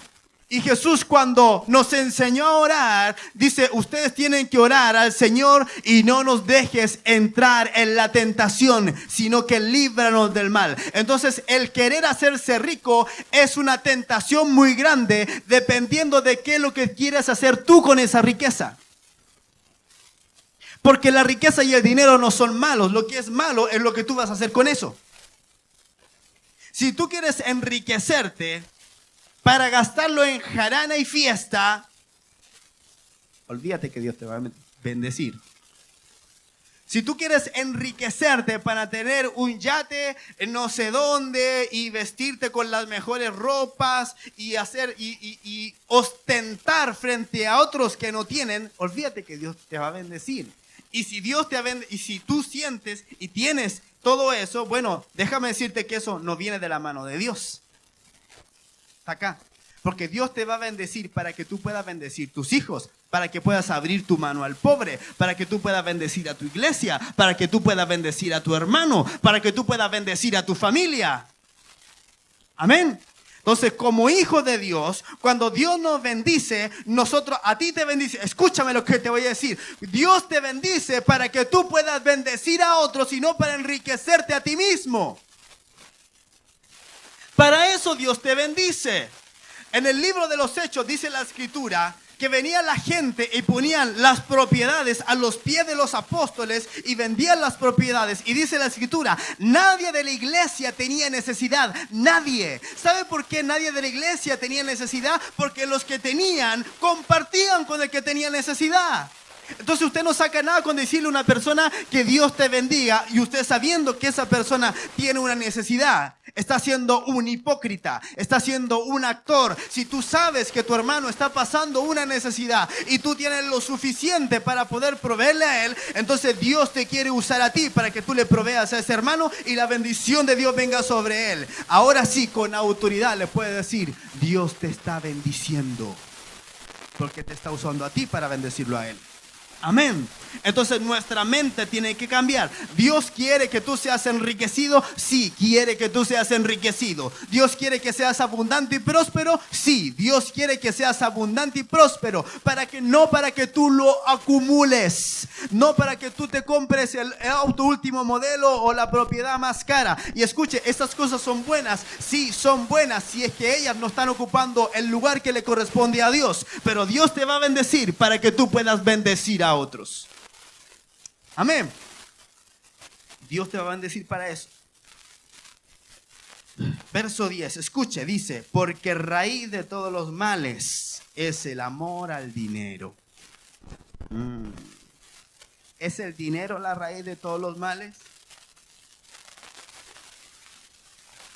Speaker 1: Y Jesús, cuando nos enseñó a orar, dice, ustedes tienen que orar al Señor y no nos dejes entrar en la tentación, sino que líbranos del mal. Entonces, el querer hacerse rico es una tentación muy grande, dependiendo de qué es lo que quieres hacer tú con esa riqueza. Porque la riqueza y el dinero no son malos. Lo que es malo es lo que tú vas a hacer con eso. Si tú quieres enriquecerte para gastarlo en jarana y fiesta, olvídate que Dios te va a bendecir. Si tú quieres enriquecerte para tener un yate en no sé dónde y vestirte con las mejores ropas y hacer y ostentar frente a otros que no tienen, olvídate que Dios te va a bendecir. Y si Dios te y si tú sientes y tienes todo eso, bueno, déjame decirte que eso no viene de la mano de Dios. Está acá. Porque Dios te va a bendecir para que tú puedas bendecir tus hijos, para que puedas abrir tu mano al pobre, para que tú puedas bendecir a tu iglesia, para que tú puedas bendecir a tu hermano, para que tú puedas bendecir a tu familia. Amén. Entonces, como hijo de Dios, cuando Dios nos bendice, a ti te bendice. Escúchame lo que te voy a decir. Dios te bendice para que tú puedas bendecir a otros y no para enriquecerte a ti mismo. Para eso Dios te bendice. En el libro de los Hechos dice la Escritura que venía la gente y ponían las propiedades a los pies de los apóstoles y vendían las propiedades. Y dice la Escritura, nadie de la iglesia tenía necesidad, nadie. ¿Sabe por qué nadie de la iglesia tenía necesidad? Porque los que tenían compartían con el que tenía necesidad. Entonces usted no saca nada con decirle a una persona que Dios te bendiga y usted sabiendo que esa persona tiene una necesidad. Está siendo un hipócrita, está siendo un actor. Si tú sabes que tu hermano está pasando una necesidad y tú tienes lo suficiente para poder proveerle a él, entonces Dios te quiere usar a ti para que tú le proveas a ese hermano y la bendición de Dios venga sobre él. Ahora sí, con autoridad le puede decir, Dios te está bendiciendo porque te está usando a ti para bendecirlo a él. Amén. Entonces nuestra mente tiene que cambiar. Dios quiere que tú seas enriquecido. Sí, quiere que tú seas enriquecido. Dios quiere que seas abundante y próspero. Sí, Dios quiere que seas abundante y próspero. Para que tú lo acumules. No para que tú te compres el auto último modelo o la propiedad más cara. Y escuche, estas cosas son buenas. Sí, son buenas si es que ellas no están ocupando el lugar que le corresponde a Dios. Pero Dios te va a bendecir para que tú puedas bendecir a otros. Amén. Dios te va a bendecir para eso. Verso 10, escuche, dice, porque raíz de todos los males es el amor al dinero. ¿Es el dinero la raíz de todos los males?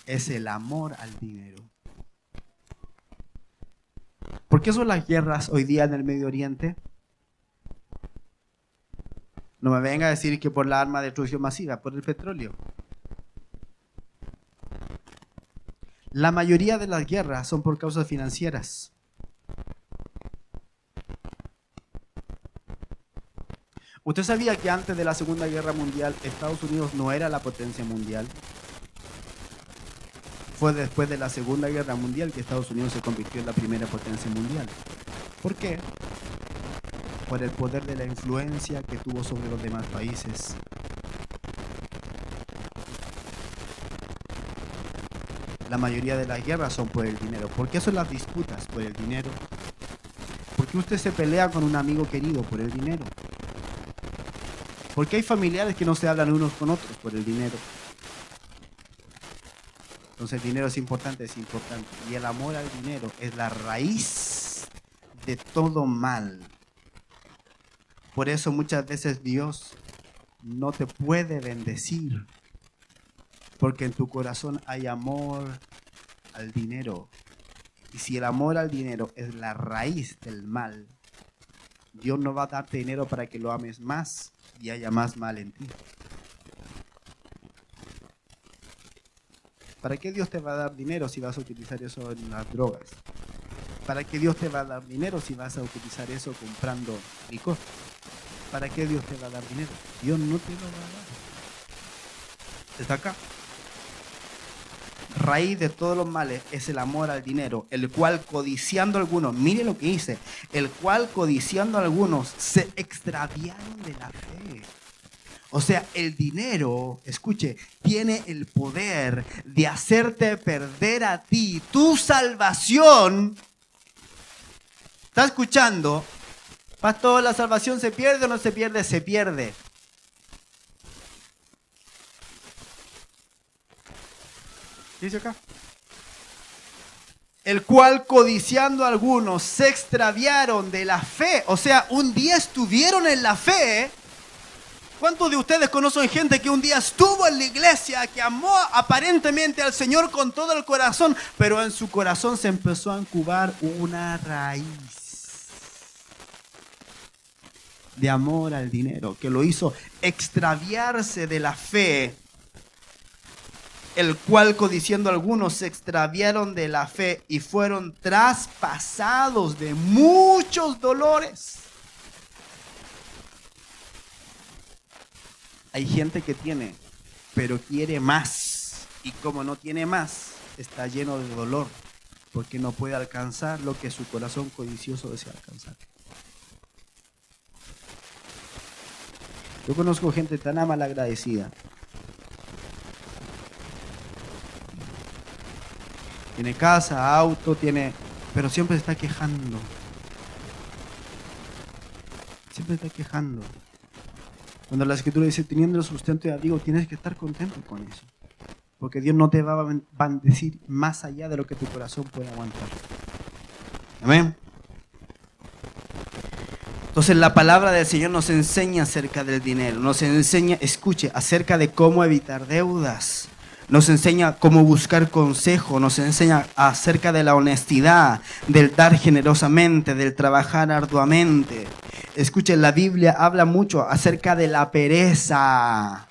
Speaker 1: Es el amor al dinero. ¿Por qué son las guerras hoy día en el Medio Oriente? No me venga a decir que por la arma de destrucción masiva, por el petróleo. La mayoría de las guerras son por causas financieras. ¿Usted sabía que antes de la Segunda Guerra Mundial, Estados Unidos no era la potencia mundial? Fue después de la Segunda Guerra Mundial que Estados Unidos se convirtió en la primera potencia mundial. ¿Por qué? Por el poder de la influencia que tuvo sobre los demás países. La mayoría de las guerras son por el dinero. ¿Por qué son las disputas? Por el dinero. ¿Por qué usted se pelea con un amigo querido? Por el dinero. ¿Por qué hay familiares que no se hablan unos con otros? Por el dinero. Entonces el dinero es importante, es importante. Y el amor al dinero es la raíz de todo mal. Por eso muchas veces Dios no te puede bendecir. Porque en tu corazón hay amor al dinero. Y si el amor al dinero es la raíz del mal, Dios no va a darte dinero para que lo ames más y haya más mal en ti. ¿Para qué Dios te va a dar dinero si vas a utilizar eso en las drogas? ¿Para qué Dios te va a dar dinero si vas a utilizar eso comprando licor? ¿Para qué Dios te va a dar dinero? Dios no te lo va a dar. ¿Está acá? raíz de todos los males es el amor al dinero, el cual codiciando algunos, mire lo que dice, el cual codiciando algunos se extraviaron de la fe. O sea, el dinero, escuche, tiene el poder de hacerte perder a ti tu salvación. ¿Está escuchando? Pastor, ¿la salvación se pierde o no se pierde? Se pierde. ¿Qué dice acá? El cual codiciando algunos se extraviaron de la fe. O sea, un día estuvieron en la fe. ¿Cuántos de ustedes conocen gente que un día estuvo en la iglesia, que amó aparentemente al Señor con todo el corazón, pero en su corazón se empezó a incubar una raíz de amor al dinero, que lo hizo extraviarse de la fe, el cual codiciando algunos se extraviaron de la fe y fueron traspasados de muchos dolores? Hay gente que tiene, pero quiere más. Y como no tiene más, está lleno de dolor, porque no puede alcanzar lo que su corazón codicioso desea alcanzar. Yo conozco gente tan malagradecida. Tiene casa, auto, pero siempre se está quejando. Siempre está quejando. Cuando la Escritura dice, teniendo el sustento de abrigo, tienes que estar contento con eso. Porque Dios no te va a bendecir más allá de lo que tu corazón puede aguantar. Amén. Entonces la palabra del Señor nos enseña acerca del dinero. Nos enseña, escuche, acerca de cómo evitar deudas. Nos enseña cómo buscar consejo. Nos enseña acerca de la honestidad, del dar generosamente, del trabajar arduamente. Escuchen, la Biblia habla mucho acerca de la pereza.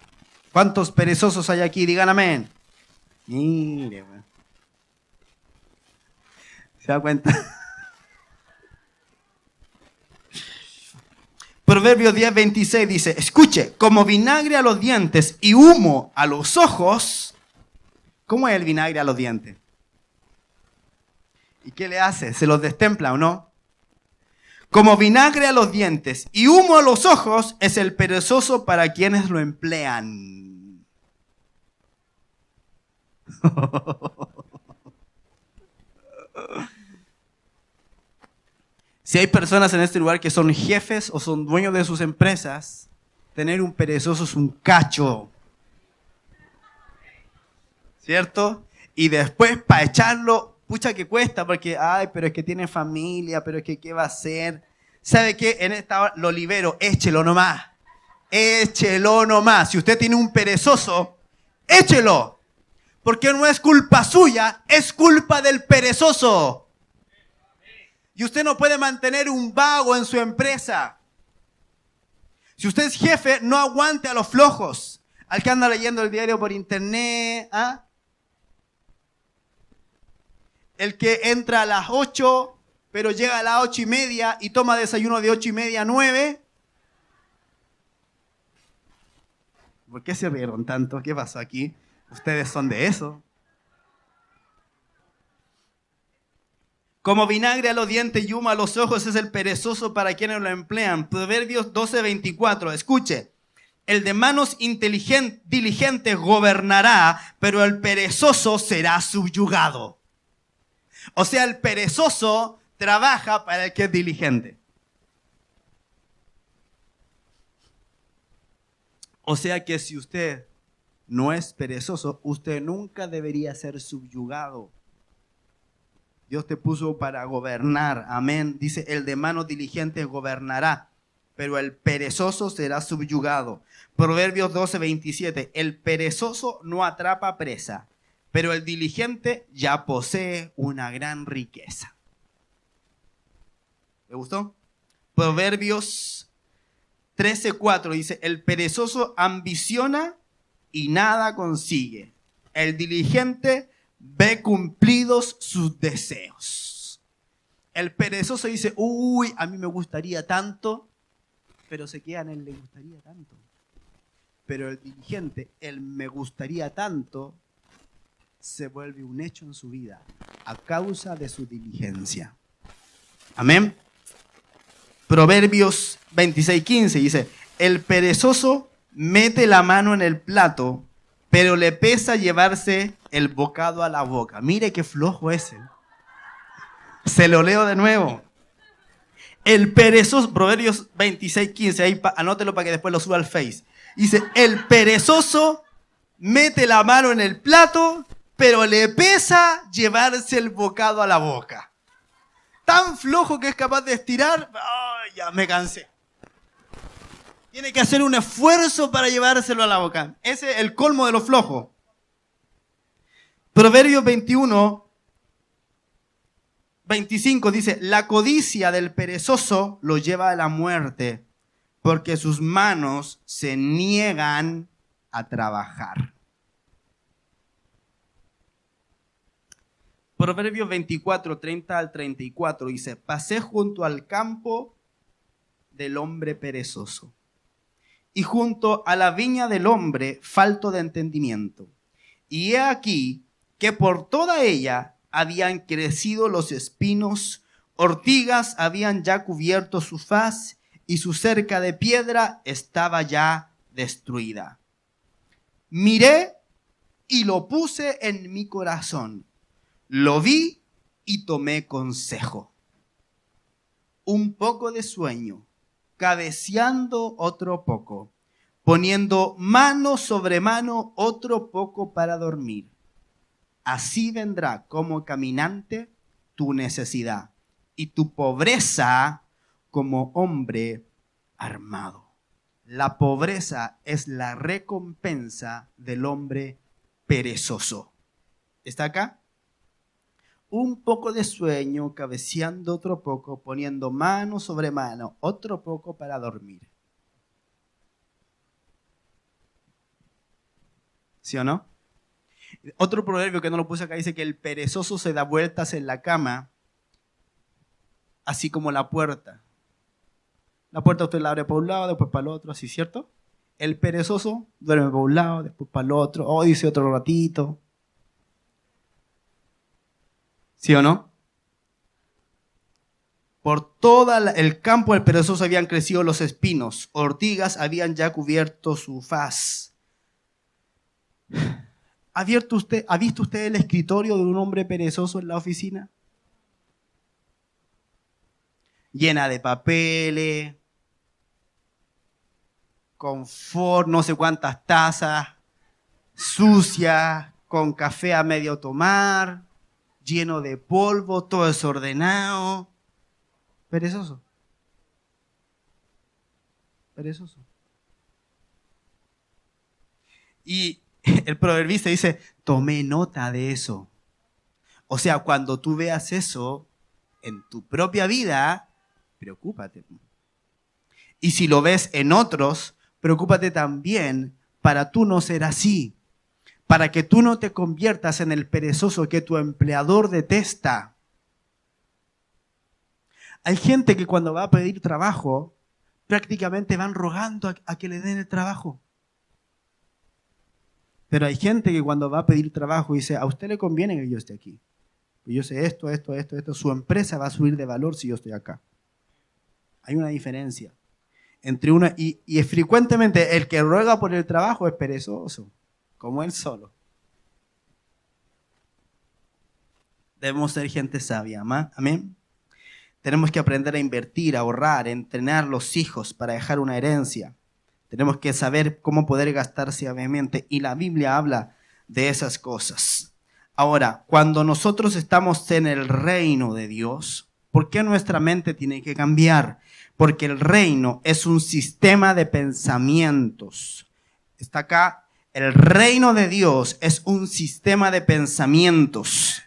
Speaker 1: ¿Cuántos perezosos hay aquí? Digan amén. Mire, güey. ¿Se da cuenta? Proverbios 10:26 dice, escuche, como vinagre a los dientes y humo a los ojos. ¿Cómo es el vinagre a los dientes? ¿Y qué le hace? ¿Se los destempla o no? Como vinagre a los dientes y humo a los ojos es el perezoso para quienes lo emplean. Si hay personas en este lugar que son jefes o son dueños de sus empresas, tener un perezoso es un cacho. ¿Cierto? Y después para echarlo, pucha que cuesta, porque, ay, pero es que tiene familia, pero es que ¿qué va a hacer? ¿Sabe qué? En esta hora lo libero, échelo nomás. Échelo nomás. Si usted tiene un perezoso, échelo. Porque no es culpa suya, es culpa del perezoso. Y usted no puede mantener un vago en su empresa. Si usted es jefe, no aguante a los flojos. Al que anda leyendo el diario por internet, ¿ah? El que entra a las 8, pero llega a las 8:30 y toma desayuno de 8:30 a 9. ¿Por qué se rieron tanto? ¿Qué pasó aquí? Ustedes son de eso. Como vinagre a los dientes y humo a los ojos es el perezoso para quienes lo emplean. Proverbios 12:24. Escuche. El de manos diligentes gobernará, pero el perezoso será subyugado. O sea, el perezoso trabaja para el que es diligente. O sea que si usted no es perezoso, usted nunca debería ser subyugado. Dios te puso para gobernar. Amén. Dice, el de manos diligentes gobernará, pero el perezoso será subyugado. Proverbios 12:27. El perezoso no atrapa presa, pero el diligente ya posee una gran riqueza. ¿Le gustó? Proverbios 13:4 dice, el perezoso ambiciona y nada consigue. El diligente ve cumplidos sus deseos. El perezoso dice, uy, a mí me gustaría tanto, pero se queda en el le gustaría tanto. Pero el diligente, el me gustaría tanto, se vuelve un hecho en su vida a causa de su diligencia. Amén. Proverbios 26:15 dice, el perezoso mete la mano en el plato, pero le pesa llevarse el bocado a la boca. Mire qué flojo es él. Se lo leo de nuevo. El perezoso, Proverbios 26:15, ahí anótelo para que después lo suba al Face. Dice, el perezoso mete la mano en el plato, pero le pesa llevarse el bocado a la boca. Tan flojo que es capaz de estirar, ya me cansé. Tiene que hacer un esfuerzo para llevárselo a la boca. Ese es el colmo de lo flojo. Proverbios 21:25 dice, la codicia del perezoso lo lleva a la muerte, porque sus manos se niegan a trabajar. Proverbios 24:30-34 dice, pasé junto al campo del hombre perezoso y junto a la viña del hombre falto de entendimiento. Y he aquí que por toda ella habían crecido los espinos, ortigas habían ya cubierto su faz, y su cerca de piedra estaba ya destruida. Miré y lo puse en mi corazón. Lo vi y tomé consejo. Un poco de sueño, cabeceando otro poco, poniendo mano sobre mano otro poco para dormir. Así vendrá como caminante tu necesidad y tu pobreza como hombre armado. La pobreza es la recompensa del hombre perezoso. ¿Está acá? Un poco de sueño, cabeceando otro poco, poniendo mano sobre mano, otro poco para dormir. ¿Sí o no? Otro proverbio que no lo puse acá dice que el perezoso se da vueltas en la cama, así como la puerta. La puerta usted la abre por un lado, después para el otro, así, ¿cierto? El perezoso duerme por un lado, después para el otro, dice otro ratito. ¿Sí o no? Por todo el campo del perezoso habían crecido los espinos, ortigas habían ya cubierto su faz. ¿Ha visto usted el escritorio de un hombre perezoso en la oficina? Llena de papeles, confort, no sé cuántas tazas, sucia, con café a medio tomar, lleno de polvo, todo desordenado. Perezoso. Perezoso. Y el proverbista dice, tomé nota de eso. O sea, cuando tú veas eso en tu propia vida, preocúpate. Y si lo ves en otros, preocúpate también para tú no ser así. Para que tú no te conviertas en el perezoso que tu empleador detesta. Hay gente que cuando va a pedir trabajo, prácticamente van rogando a que le den el trabajo. Pero hay gente que cuando va a pedir trabajo dice, a usted le conviene que yo esté aquí. Yo sé esto, su empresa va a subir de valor si yo estoy acá. Hay una diferencia entre una y frecuentemente el que ruega por el trabajo es perezoso, como él solo. Debemos ser gente sabia, amén. Tenemos que aprender a invertir, a ahorrar, a entrenar los hijos para dejar una herencia. Tenemos que saber cómo poder gastar sabiamente y la Biblia habla de esas cosas. Ahora, cuando nosotros estamos en el reino de Dios, ¿por qué nuestra mente tiene que cambiar? Porque el reino es un sistema de pensamientos. Está acá, el reino de Dios es un sistema de pensamientos.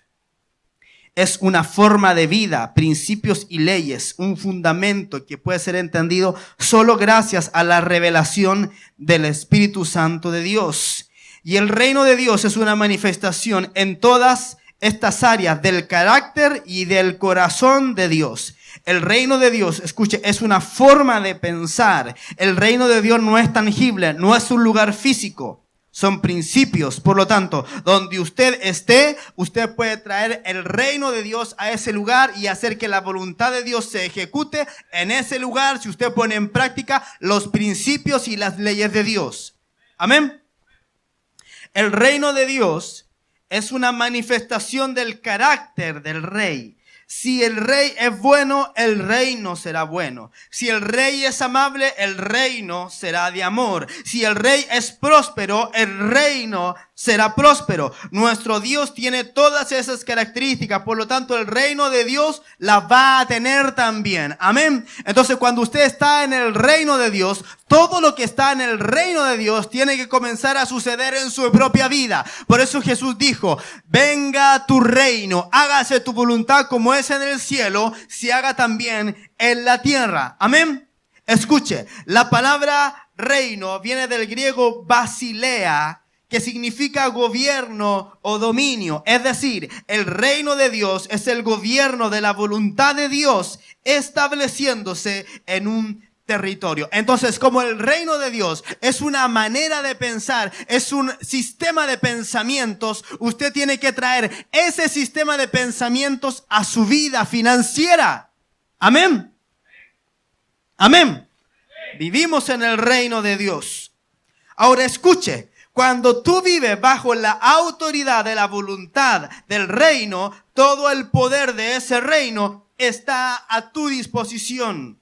Speaker 1: Es una forma de vida, principios y leyes, un fundamento que puede ser entendido solo gracias a la revelación del Espíritu Santo de Dios. Y el reino de Dios es una manifestación en todas estas áreas del carácter y del corazón de Dios. El reino de Dios, escuche, es una forma de pensar. El reino de Dios no es tangible, no es un lugar físico. Son principios. Por lo tanto, donde usted esté, usted puede traer el reino de Dios a ese lugar y hacer que la voluntad de Dios se ejecute en ese lugar si usted pone en práctica los principios y las leyes de Dios. Amén. El reino de Dios es una manifestación del carácter del rey. Si el rey es bueno, el reino será bueno. Si el rey es amable, el reino será de amor. Si el rey es próspero, el reino será próspero. Nuestro Dios tiene todas esas características, por lo tanto el reino de Dios las va a tener también. Amén. Entonces cuando usted está en el reino de Dios, todo lo que está en el reino de Dios tiene que comenzar a suceder en su propia vida. Por eso Jesús dijo, venga tu reino, hágase tu voluntad como es en el cielo, se haga también en la tierra. Amén. Escuche, la palabra reino viene del griego basilea, que significa gobierno o dominio. Es decir, el reino de Dios es el gobierno de la voluntad de Dios estableciéndose en un territorio. Entonces, como el reino de Dios es una manera de pensar, es un sistema de pensamientos, usted tiene que traer ese sistema de pensamientos a su vida financiera. Amén. Amén. Vivimos en el reino de Dios. Ahora escuche, cuando tú vives bajo la autoridad de la voluntad del reino, todo el poder de ese reino está a tu disposición.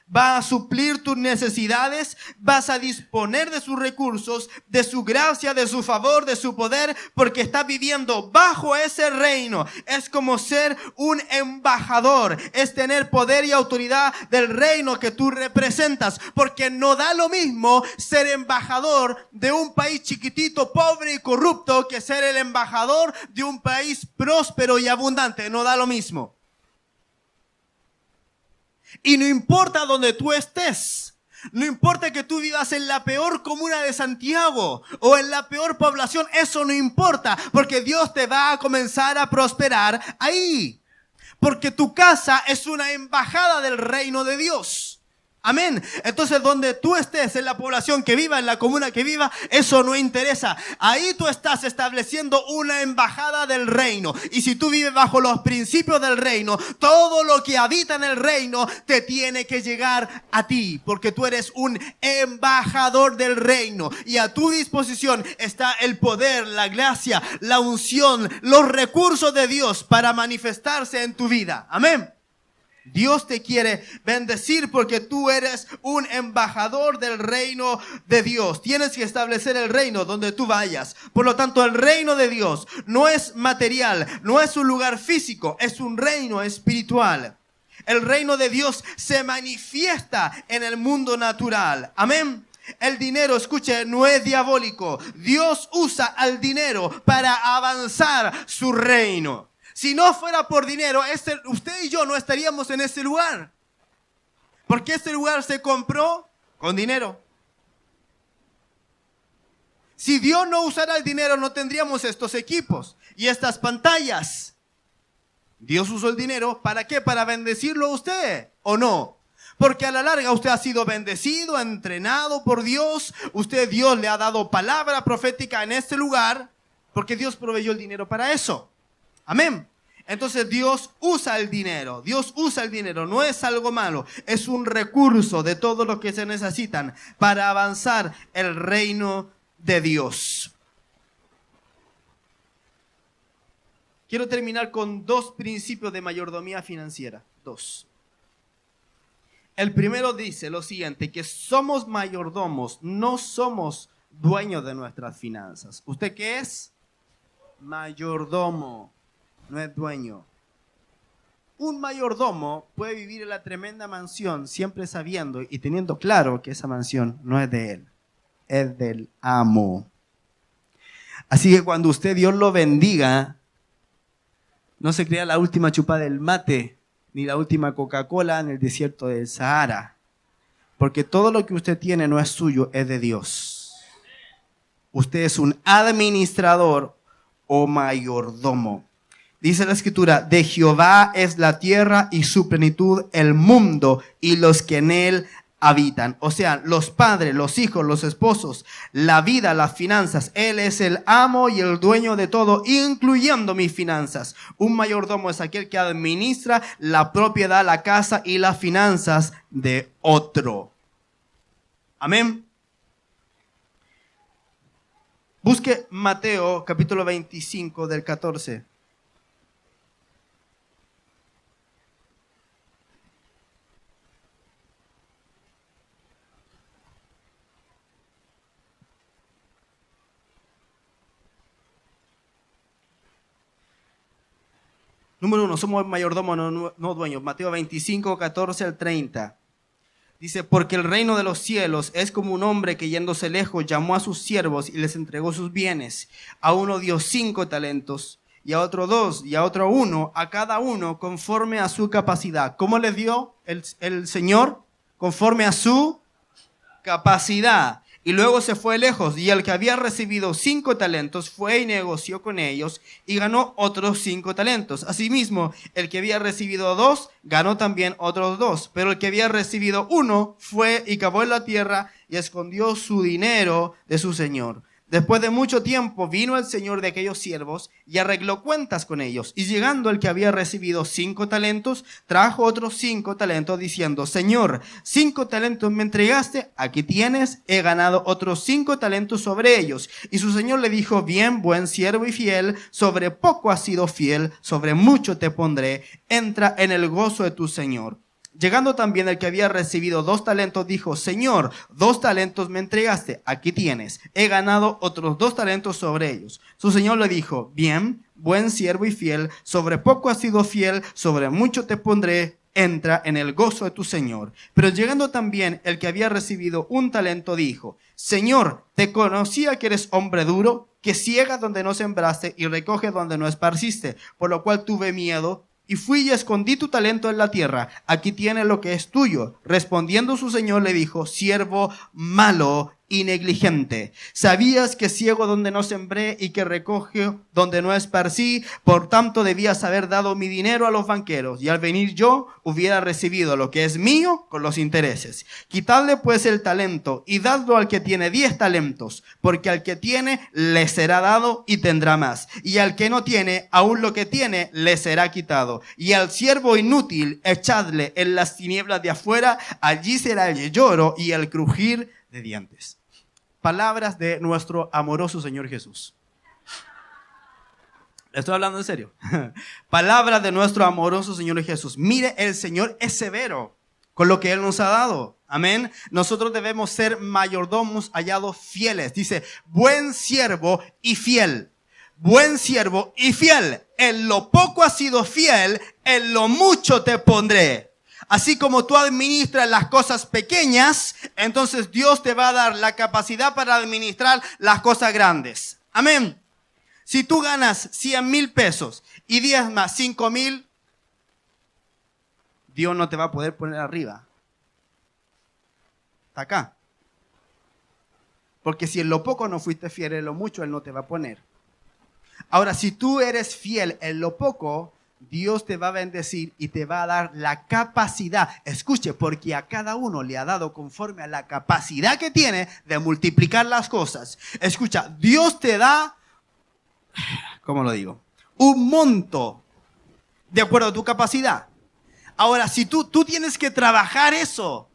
Speaker 1: Va a suplir tus necesidades, vas a disponer de sus recursos, de su gracia, de su favor, de su poder, porque estás viviendo bajo ese reino. Es como ser un embajador, es tener poder y autoridad del reino que tú representas, porque no da lo mismo ser embajador de un país chiquitito, pobre y corrupto, que ser el embajador de un país próspero y abundante. No da lo mismo. Y no importa donde tú estés, no importa que tú vivas en la peor comuna de Santiago o en la peor población, eso no importa, porque Dios te va a comenzar a prosperar ahí. Porque tu casa es una embajada del reino de Dios. Amén. Entonces, donde tú estés, en la población que viva, en la comuna que viva, eso no interesa. Ahí tú estás estableciendo una embajada del reino. Y si tú vives bajo los principios del reino, todo lo que habita en el reino te tiene que llegar a ti. Porque tú eres un embajador del reino. Y a tu disposición está el poder, la gracia, la unción, los recursos de Dios para manifestarse en tu vida. Amén. Dios te quiere bendecir porque tú eres un embajador del reino de Dios. Tienes que establecer el reino donde tú vayas. Por lo tanto, el reino de Dios no es material, no es un lugar físico, es un reino espiritual. El reino de Dios se manifiesta en el mundo natural. Amén. El dinero, escuche, no es diabólico. Dios usa al dinero para avanzar su reino. Si no fuera por dinero, usted y yo no estaríamos en este lugar. Porque este lugar se compró con dinero. Si Dios no usara el dinero, no tendríamos estos equipos y estas pantallas. Dios usó el dinero, ¿para qué? Para bendecirlo a usted, ¿o no? Porque a la larga usted ha sido bendecido, entrenado por Dios. Dios le ha dado palabra profética en este lugar, porque Dios proveyó el dinero para eso. Amén. Entonces Dios usa el dinero. Dios usa el dinero. No es algo malo. Es un recurso de todo lo que se necesitan para avanzar el reino de Dios. Quiero terminar con 2 principios de mayordomía financiera. 2. El primero dice lo siguiente, que somos mayordomos, no somos dueños de nuestras finanzas. ¿Usted qué es? Mayordomo. No es dueño. Un mayordomo puede vivir en la tremenda mansión siempre sabiendo y teniendo claro que esa mansión no es de él, es del amo. Así que cuando Dios lo bendiga, no se crea la última chupada del mate, ni la última Coca-Cola en el desierto del Sahara. Porque todo lo que usted tiene no es suyo, es de Dios. Usted es un administrador o mayordomo. Dice la Escritura, de Jehová es la tierra y su plenitud, el mundo y los que en él habitan. O sea, los padres, los hijos, los esposos, la vida, las finanzas. Él es el amo y el dueño de todo, incluyendo mis finanzas. Un mayordomo es aquel que administra la propiedad, la casa y las finanzas de otro. Amén. Busque Mateo capítulo 25 del 14. Número 1, somos mayordomos, no dueños. Mateo 25, 14 al 30. Dice, porque el reino de los cielos es como un hombre que yéndose lejos llamó a sus siervos y les entregó sus bienes. A uno dio 5 talentos, y a otro 2, y a otro 1, a cada uno conforme a su capacidad. ¿Cómo les dio el Señor? Conforme a su capacidad. Y luego se fue lejos, y el que había recibido 5 talentos fue y negoció con ellos y ganó otros 5 talentos. Asimismo, el que había recibido 2 ganó también otros 2. Pero el que había recibido 1 fue y cavó en la tierra y escondió su dinero de su señor. Después de mucho tiempo vino el señor de aquellos siervos y arregló cuentas con ellos. Y llegando el que había recibido 5 talentos, trajo otros 5 talentos diciendo, Señor, 5 talentos me entregaste, aquí tienes, he ganado otros 5 talentos sobre ellos. Y su señor le dijo, bien, buen siervo y fiel, sobre poco has sido fiel, sobre mucho te pondré, entra en el gozo de tu señor. Llegando también el que había recibido 2 talentos, dijo, Señor, 2 talentos me entregaste, aquí tienes, he ganado otros 2 talentos sobre ellos. Su señor le dijo, bien, buen siervo y fiel, sobre poco has sido fiel, sobre mucho te pondré, entra en el gozo de tu señor. Pero llegando también el que había recibido 1 talento, dijo, Señor, te conocía que eres hombre duro, que ciegas donde no sembraste y recoges donde no esparciste, por lo cual tuve miedo, y fui y escondí tu talento en la tierra. Aquí tienes lo que es tuyo. Respondiendo su señor le dijo, siervo malo y negligente. Sabías que ciego donde no sembré y que recojo donde no esparcí. Por tanto debías haber dado mi dinero a los banqueros. Y al venir yo hubiera recibido lo que es mío con los intereses. Quitadle pues el talento y dadlo al que tiene 10 talentos. Porque al que tiene le será dado y tendrá más. Y al que no tiene, aún lo que tiene le será quitado. Y al siervo inútil echadle en las tinieblas de afuera. Allí será el lloro y el crujir de dientes. Palabras de nuestro amoroso Señor Jesús. Estoy hablando en serio. Palabras de nuestro amoroso Señor Jesús. Mire, el Señor es severo con lo que Él nos ha dado. Amén. Nosotros debemos ser mayordomos hallados fieles. Dice, buen siervo y fiel. Buen siervo y fiel. En lo poco has sido fiel, en lo mucho te pondré. Así como tú administras las cosas pequeñas, entonces Dios te va a dar la capacidad para administrar las cosas grandes. Amén. Si tú ganas 100,000 pesos y diezmas 5,000, Dios no te va a poder poner arriba. Está acá. Porque si en lo poco no fuiste fiel, en lo mucho Él no te va a poner. Ahora, si tú eres fiel en lo poco, Dios te va a bendecir y te va a dar la capacidad. Escuche, porque a cada uno le ha dado conforme a la capacidad que tiene de multiplicar las cosas. Escucha, Dios te da, ¿cómo lo digo? Un monto de acuerdo a tu capacidad. Ahora, si tú tienes que trabajar eso.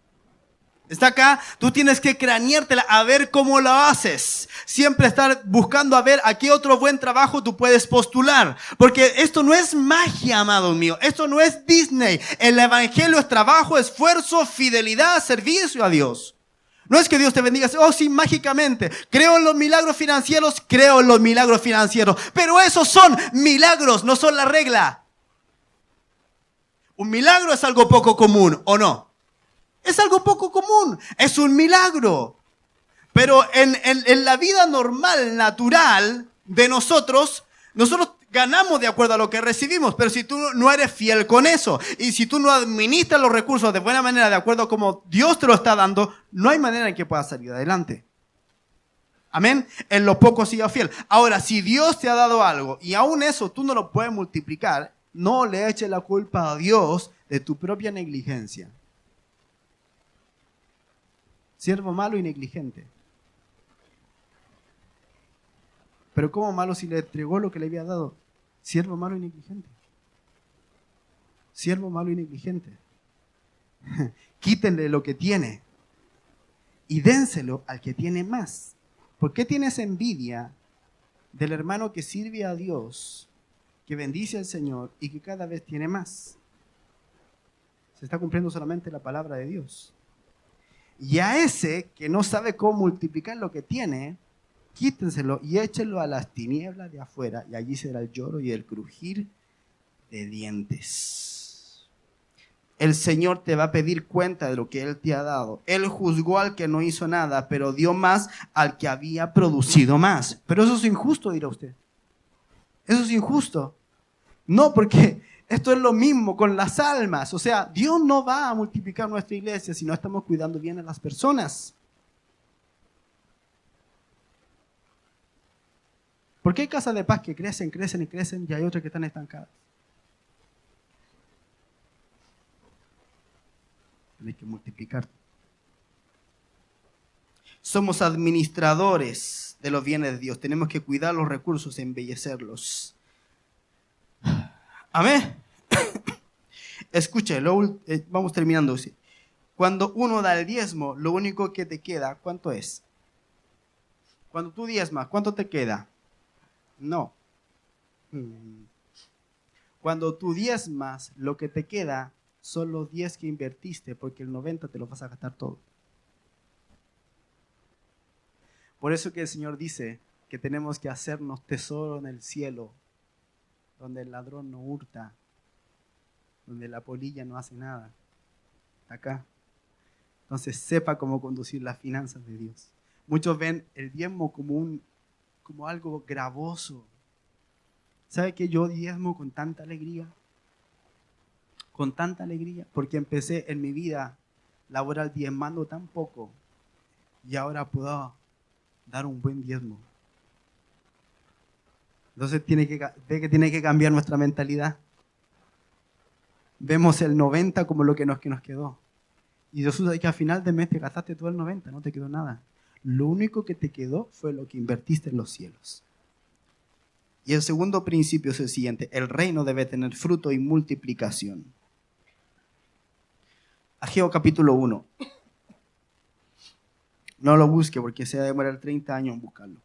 Speaker 1: Está acá, tú tienes que craneártela a ver cómo lo haces. Siempre estar buscando a ver a qué otro buen trabajo tú puedes postular. Porque esto no es magia, amado mío. Esto no es Disney. El evangelio es trabajo, esfuerzo, fidelidad, servicio a Dios. No es que Dios te bendiga, oh sí, mágicamente. Creo en los milagros financieros, creo en los milagros financieros. Pero esos son milagros, no son la regla. Un milagro es algo poco común, ¿o no? Es algo poco común, es un milagro. Pero en la vida normal, natural de nosotros ganamos de acuerdo a lo que recibimos. Pero si tú no eres fiel con eso y si tú no administras los recursos de buena manera de acuerdo a como Dios te lo está dando, no hay manera en que puedas salir adelante. Amén. En lo poco siga fiel. Ahora, si Dios te ha dado algo y aún eso tú no lo puedes multiplicar, no le eches la culpa a Dios de tu propia negligencia.
Speaker 2: Siervo malo y negligente. Pero ¿cómo malo si le entregó lo que le había dado? Siervo malo y negligente. Siervo malo y negligente. Quítenle lo que tiene y dénselo al que tiene más. ¿Por qué tienes envidia del hermano que sirve a Dios, que bendice al Señor y que cada vez tiene más? Se está cumpliendo solamente la palabra de Dios. Y a ese que no sabe cómo multiplicar lo que tiene, quítenselo y échenlo a las tinieblas de afuera, y allí será el lloro y el crujir de dientes. El Señor te va a pedir cuenta de lo que Él te ha dado. Él juzgó al que no hizo nada, pero dio más al que había producido más. Pero eso es injusto, dirá usted. Eso es injusto. No, porque esto es lo mismo con las almas. O sea, Dios no va a multiplicar nuestra iglesia si no estamos cuidando bien a las personas. Porque hay casas de paz que crecen, crecen y crecen, y hay otras que están estancadas. Hay que multiplicar. Somos administradores de los bienes de Dios. Tenemos que cuidar los recursos e embellecerlos. Amén. Escuche, vamos terminando. Cuando uno da el diezmo, lo único que te queda, ¿cuánto es? Cuando tú diezmas, ¿cuánto te queda? No. Cuando tú diezmas, lo que te queda son los 10 que invertiste, porque el 90 te lo vas a gastar todo. Por eso que el Señor dice que tenemos que hacernos tesoro en el cielo, donde el ladrón no hurta, donde la polilla no hace nada. Está acá. Entonces sepa cómo conducir las finanzas de Dios. Muchos ven el diezmo como algo gravoso. ¿Sabe que yo diezmo con tanta alegría? Con tanta alegría, porque empecé en mi vida laboral diezmando tan poco y ahora puedo dar un buen diezmo. Entonces ve que tiene que cambiar nuestra mentalidad. Vemos el 90 como lo que nos quedó. Y resulta que al final de mes te gastaste todo el 90, no te quedó nada. Lo único que te quedó fue lo que invertiste en los cielos. Y el segundo principio es el siguiente: el reino debe tener fruto y multiplicación. Ageo capítulo 1. No lo busque porque se va a demorar 30 años en buscarlo.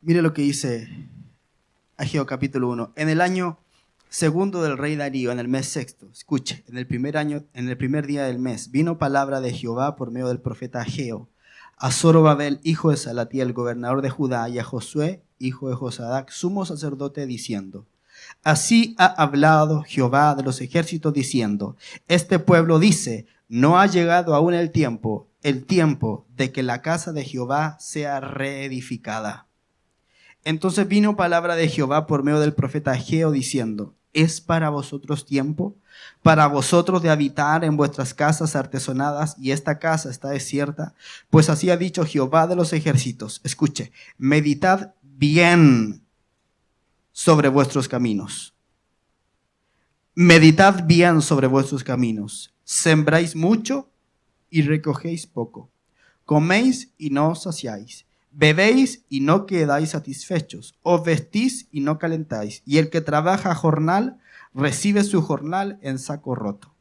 Speaker 2: Mire lo que dice Ageo capítulo 1. En el año segundo del rey Darío, en el mes sexto, escuche, en el primer día del mes, vino palabra de Jehová por medio del profeta Ageo a Zorobabel, hijo de Salatiel, gobernador de Judá, y a Josué, hijo de Josadac, sumo sacerdote, diciendo: así ha hablado Jehová de los ejércitos, diciendo: este pueblo dice, no ha llegado aún el tiempo de que la casa de Jehová sea reedificada. Entonces vino palabra de Jehová por medio del profeta Ageo, diciendo: ¿es para vosotros tiempo? ¿Para vosotros de habitar en vuestras casas artesonadas, y esta casa está desierta? Pues así ha dicho Jehová de los ejércitos. Escuche, meditad bien sobre vuestros caminos. Meditad bien sobre vuestros caminos. Sembráis mucho y recogéis poco. Coméis y no os saciáis. Bebéis y no quedáis satisfechos. Os vestís y no calentáis. Y el que trabaja jornal recibe su jornal en saco roto.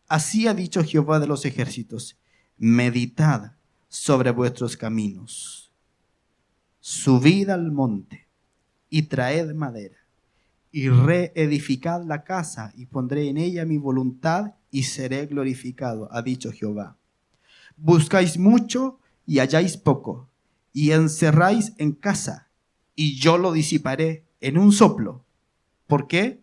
Speaker 2: Así ha dicho Jehová de los ejércitos: meditad sobre vuestros caminos. Subid al monte y traed madera, y reedificad la casa, y pondré en ella mi voluntad, y seré glorificado, ha dicho Jehová. Buscáis mucho y halláis poco, y encerráis en casa, y yo lo disiparé en un soplo. ¿Por qué?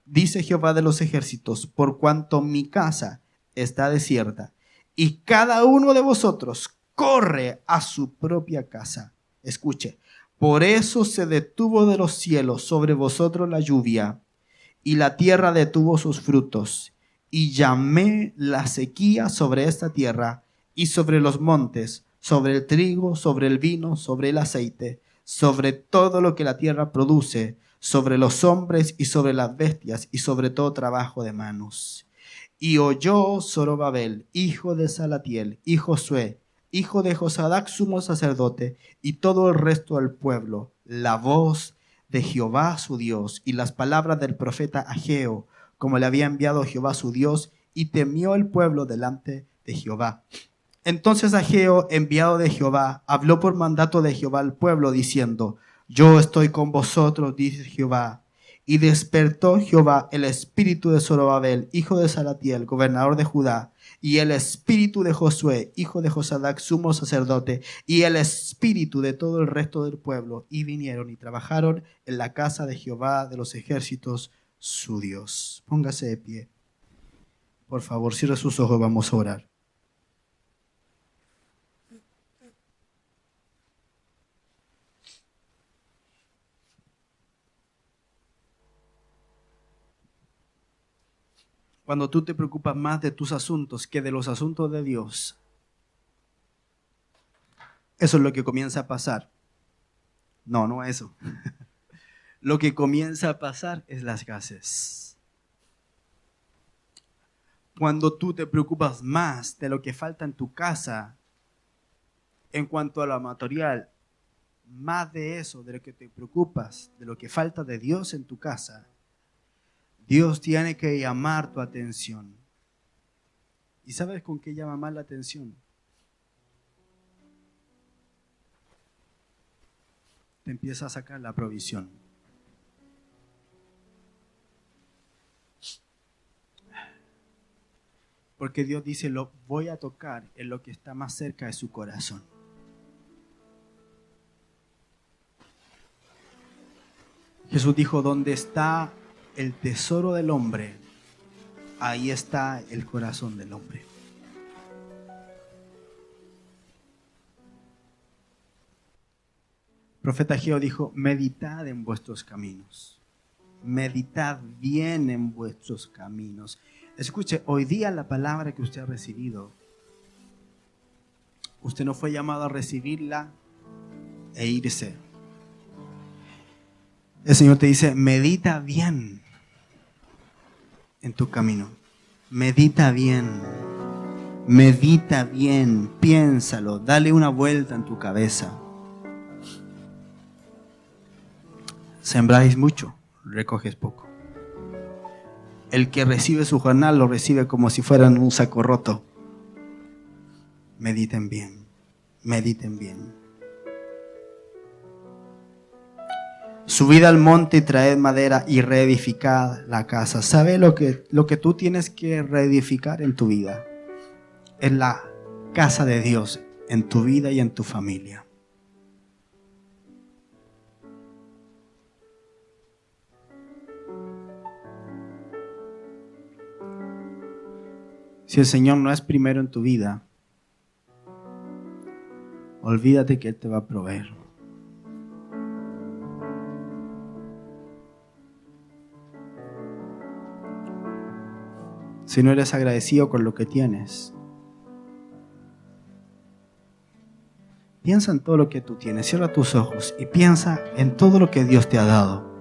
Speaker 2: Dice Jehová de los ejércitos: por cuanto mi casa está desierta, y cada uno de vosotros corre a su propia casa. Escuche. Por eso se detuvo de los cielos sobre vosotros la lluvia, y la tierra detuvo sus frutos, y llamé la sequía sobre esta tierra y sobre los montes, sobre el trigo, sobre el vino, sobre el aceite, sobre todo lo que la tierra produce, sobre los hombres y sobre las bestias y sobre todo trabajo de manos. Y oyó Zorobabel, hijo de Salatiel, y Josué, hijo de Josadac, sumo sacerdote, y todo el resto del pueblo, la voz de Jehová su Dios y las palabras del profeta Ageo, como le había enviado Jehová su Dios, y temió el pueblo delante de Jehová. Entonces Ageo, enviado de Jehová, habló por mandato de Jehová al pueblo, diciendo: yo estoy con vosotros, dice Jehová. Y despertó Jehová el espíritu de Zorobabel, hijo de Salatiel, gobernador de Judá, y el espíritu de Josué, hijo de Josadac, sumo sacerdote, y el espíritu de todo el resto del pueblo, y vinieron y trabajaron en la casa de Jehová de los ejércitos, su Dios. Póngase de pie. Por favor, cierre sus ojos, vamos a orar. Cuando tú te preocupas más de tus asuntos que de los asuntos de Dios, eso es lo que comienza a pasar. No eso. Lo que comienza a pasar es la escasez. Cuando tú te preocupas más de lo que falta en tu casa, en cuanto a lo material, más de eso, de lo que te preocupas, de lo que falta de Dios en tu casa, Dios tiene que llamar tu atención. ¿Y sabes con qué llama más la atención? Te empieza a sacar la provisión. Porque Dios dice: lo voy a tocar en lo que está más cerca de su corazón. Jesús dijo: donde está el tesoro del hombre, ahí está el corazón del hombre. El profeta Ageo dijo: meditad en vuestros caminos, meditad bien en vuestros caminos. Escuche, hoy día la palabra que usted ha recibido, usted no fue llamado a recibirla e irse. El Señor te dice: medita bien en tu camino. Medita bien, piénsalo, dale una vuelta en tu cabeza. Sembráis mucho, recoges poco. El que recibe su jornal lo recibe como si fuera en un saco roto. Mediten bien, mediten bien. Subid al monte y traed madera y reedificad la casa. ¿Sabe lo que tú tienes que reedificar en tu vida? Es la casa de Dios en tu vida y en tu familia. Si el Señor no es primero en tu vida, olvídate que Él te va a proveer. Si no eres agradecido con lo que tienes, piensa en todo lo que tú tienes. Cierra tus ojos y piensa en todo lo que Dios te ha dado.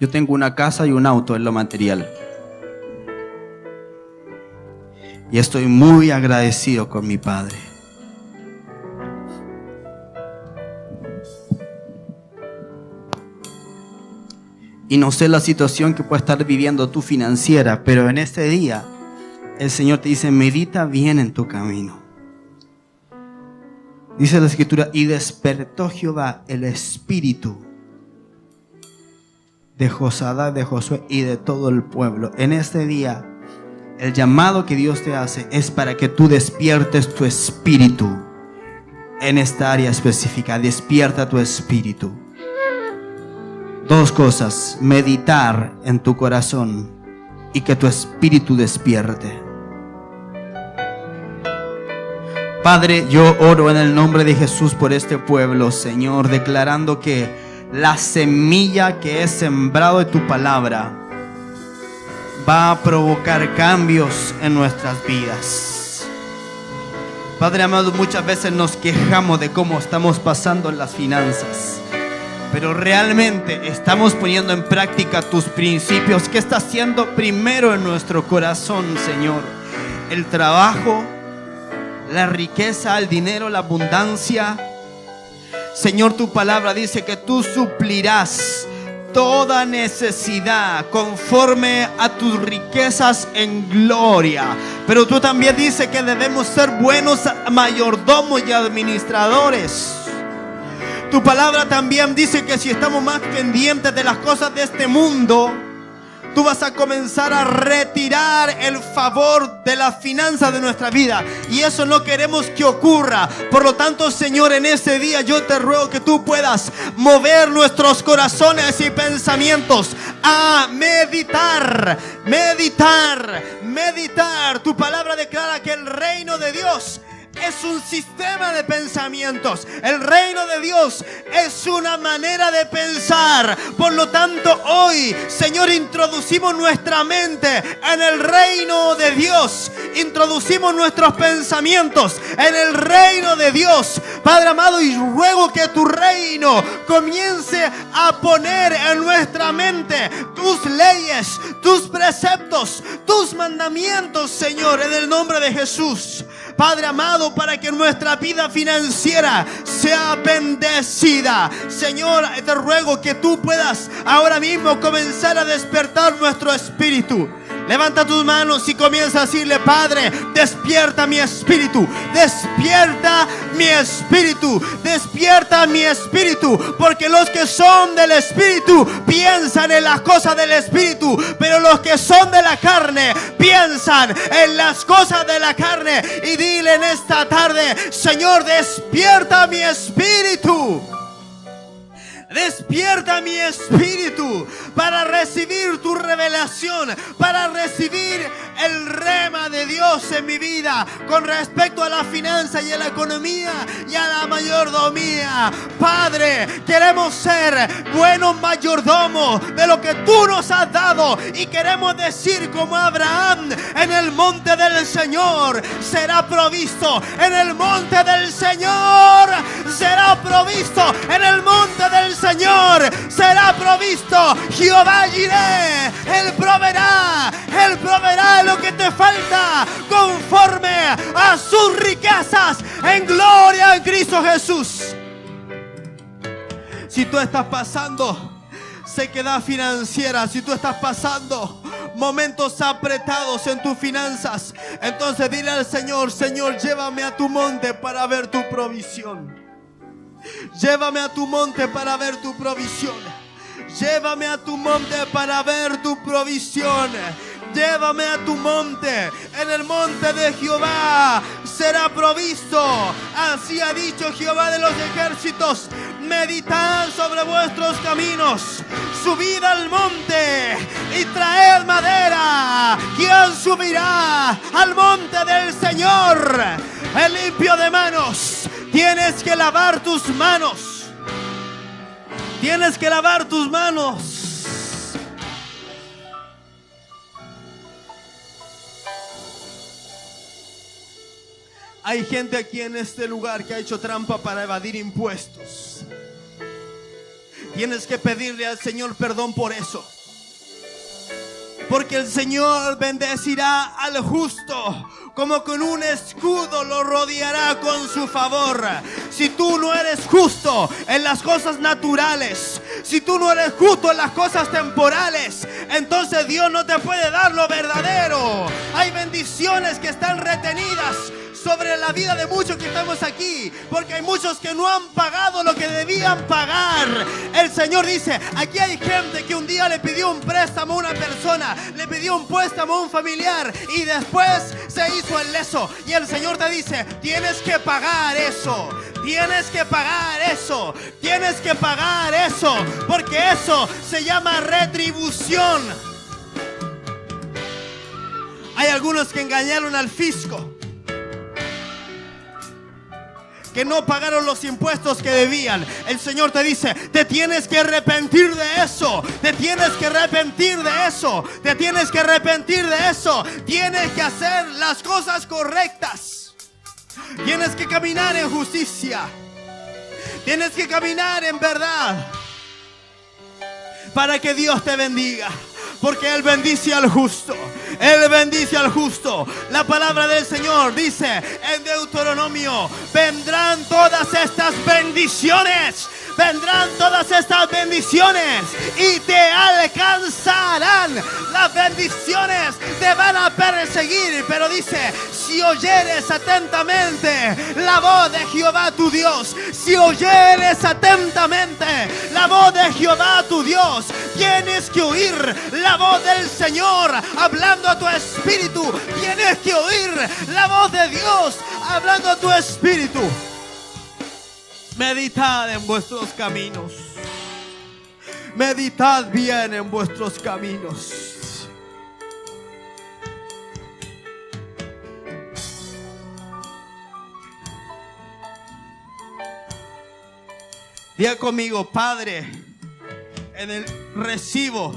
Speaker 2: Yo tengo una casa y un auto en lo material. Y estoy muy agradecido con mi Padre. Y no sé la situación que puede estar viviendo tú financiera, pero en este día el Señor te dice: medita bien en tu camino. Dice la Escritura: y despertó Jehová el espíritu de Josadac, de Josué y de todo el pueblo. En este día, el llamado que Dios te hace es para que tú despiertes tu espíritu en esta área específica. Despierta tu espíritu. Dos cosas: meditar en tu corazón y que tu espíritu despierte. Padre, yo oro en el nombre de Jesús por este pueblo, Señor, declarando que la semilla que es sembrado de tu palabra
Speaker 1: va a provocar cambios en nuestras vidas. Padre amado, muchas veces nos quejamos de cómo estamos pasando en las finanzas, pero realmente estamos poniendo en práctica tus principios. ¿Qué está haciendo primero en nuestro corazón, Señor? El trabajo, la riqueza, el dinero, la abundancia. Señor, tu palabra dice que tú suplirás toda necesidad conforme a tus riquezas en gloria. Pero tú también dices que debemos ser buenos mayordomos y administradores. Tu palabra también dice que si estamos más pendientes de las cosas de este mundo, tú vas a comenzar a retirar el favor de las finanzas de nuestra vida. Y eso no queremos que ocurra. Por lo tanto, Señor, en ese día yo te ruego que tú puedas mover nuestros corazones y pensamientos a meditar. Tu palabra declara que el reino de Dios es un sistema de pensamientos. El reino de Dios es una manera de pensar. Por lo tanto, hoy, Señor, introducimos nuestra mente en el reino de Dios. Introducimos nuestros pensamientos en el reino de Dios, Padre amado, y ruego que tu reino comience a poner en nuestra mente tus leyes, tus preceptos, tus mandamientos, Señor, en el nombre de Jesús. Padre amado, para que nuestra vida financiera sea bendecida. Señor, te ruego que tú puedas ahora mismo comenzar a despertar nuestro espíritu. Levanta tus manos y comienza a decirle: Padre, despierta mi espíritu, despierta mi espíritu, despierta mi espíritu. Porque los que son del espíritu piensan en las cosas del espíritu, pero los que son de la carne piensan en las cosas de la carne. Y dile en esta tarde: Señor, despierta mi espíritu. Despierta mi espíritu para recibir tu revelación, para recibir el rema de Dios en mi vida con respecto a la finanza y a la economía y a la mayordomía. Padre, queremos ser buenos mayordomos de lo que tú nos has dado, y queremos decir como Abraham: en el monte del Señor será provisto, en el monte del Señor será provisto, en el monte del Señor será provisto. Jehová Jireh, Él proveerá lo que te falta conforme a sus riquezas en gloria en Cristo Jesús. Si tú estás pasando sequedad financiera, si tú estás pasando momentos apretados en tus finanzas, entonces dile al Señor: Señor, llévame a tu monte para ver tu provisión. Llévame a tu monte para ver tu provisión. Llévame a tu monte para ver tu provisión. Llévame a tu monte. En el monte de Jehová será provisto. Así ha dicho Jehová de los ejércitos: meditad sobre vuestros caminos, subid al monte y traed madera. ¿Quién subirá al monte del Señor? El limpio de manos. Tienes que lavar tus manos. Tienes que lavar tus manos. Hay gente aquí en este lugar que ha hecho trampa para evadir impuestos. Tienes que pedirle al Señor perdón por eso. Porque el Señor bendecirá al justo, como con un escudo lo rodeará con su favor. Si tú no eres justo en las cosas naturales, si tú no eres justo en las cosas temporales, entonces Dios no te puede dar lo verdadero. Hay bendiciones que están retenidas sobre la vida de muchos que estamos aquí, porque hay muchos que no han pagado lo que debían pagar. El Señor dice: aquí hay gente que un día le pidió un préstamo a una persona, le pidió un préstamo a un familiar, y después se hizo el leso. Y el Señor te dice: tienes que pagar eso. Tienes que pagar eso. Tienes que pagar eso, porque eso se llama retribución. Hay algunos que engañaron al fisco. que no pagaron los impuestos que debían. El Señor te dice, te tienes que arrepentir de eso. Te tienes que arrepentir de eso. Te tienes que arrepentir de eso. Tienes que hacer las cosas correctas. Tienes que caminar en justicia. Tienes que caminar en verdad, para que Dios te bendiga. Porque Él bendice al justo. Él bendice al justo. La palabra del Señor dice en Deuteronomio, vendrán todas estas bendiciones. Vendrán todas estas bendiciones y te alcanzarán. Las bendiciones te van a perseguir. Pero dice, si oyeres atentamente la voz de Jehová tu Dios. Si oyeres atentamente la voz de Jehová tu Dios. Tienes que oír la voz del Señor hablando a tu espíritu. Tienes que oír la voz de Dios hablando a tu espíritu. Meditad en vuestros caminos. Meditad bien en vuestros caminos. Diga conmigo, Padre, recibo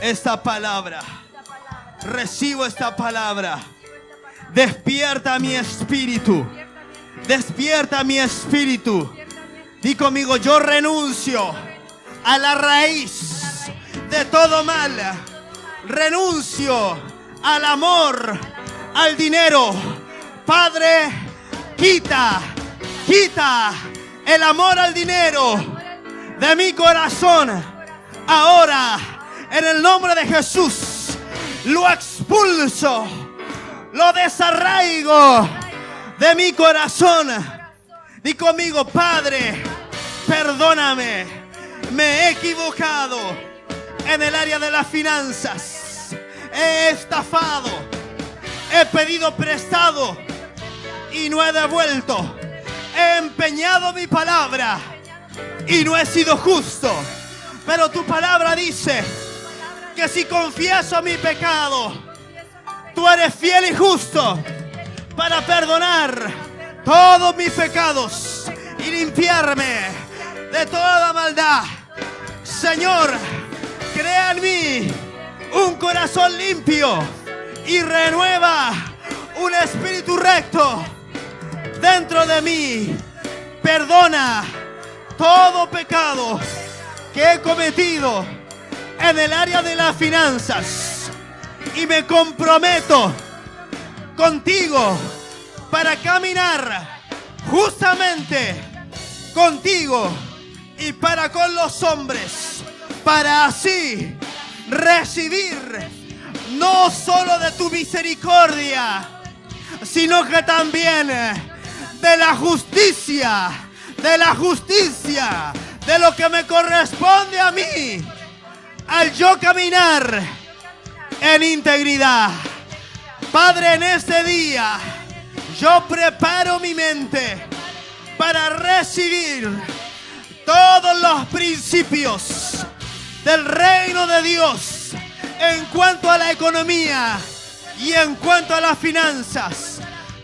Speaker 1: esta palabra. Recibo esta palabra. Despierta mi espíritu. Despierta mi espíritu. Di conmigo, yo renuncio a la raíz de todo mal. Renuncio al amor, al dinero. Padre, quita el amor al dinero de mi corazón. Ahora, en el nombre de Jesús, lo expulso, lo desarraigo de mi corazón. Di conmigo, Padre, perdóname. Me he equivocado en el área de las finanzas. He estafado. He pedido prestado y no he devuelto. He empeñado mi palabra y no he sido justo. Pero tu palabra dice que si confieso mi pecado, tú eres fiel y justo para perdonar todos mis pecados y limpiarme de toda maldad. Señor, crea en mí un corazón limpio y renueva un espíritu recto dentro de mí. Perdona todo pecado que he cometido en el área de las finanzas y me comprometo contigo para caminar justamente contigo y para con los hombres, para así recibir no solo de tu misericordia, sino que también de la justicia, de lo que me corresponde a mí, al yo caminar en integridad. Padre, en este día yo preparo mi mente para recibir todos los principios del reino de Dios en cuanto a la economía y en cuanto a las finanzas,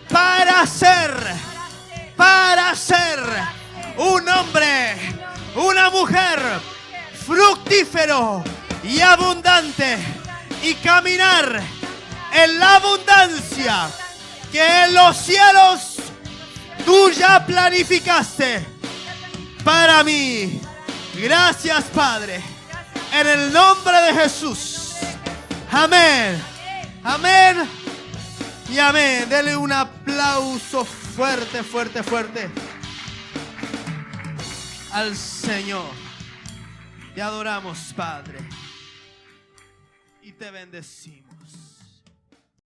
Speaker 1: para ser un hombre, una mujer fructífero y abundante, y caminar en la abundancia que en los cielos tú ya planificaste para mí. Gracias, Padre, en el nombre de Jesús. Amén, amén y amén. Dele un aplauso fuerte, fuerte, fuerte al Señor. Te adoramos, Padre, y te bendecimos.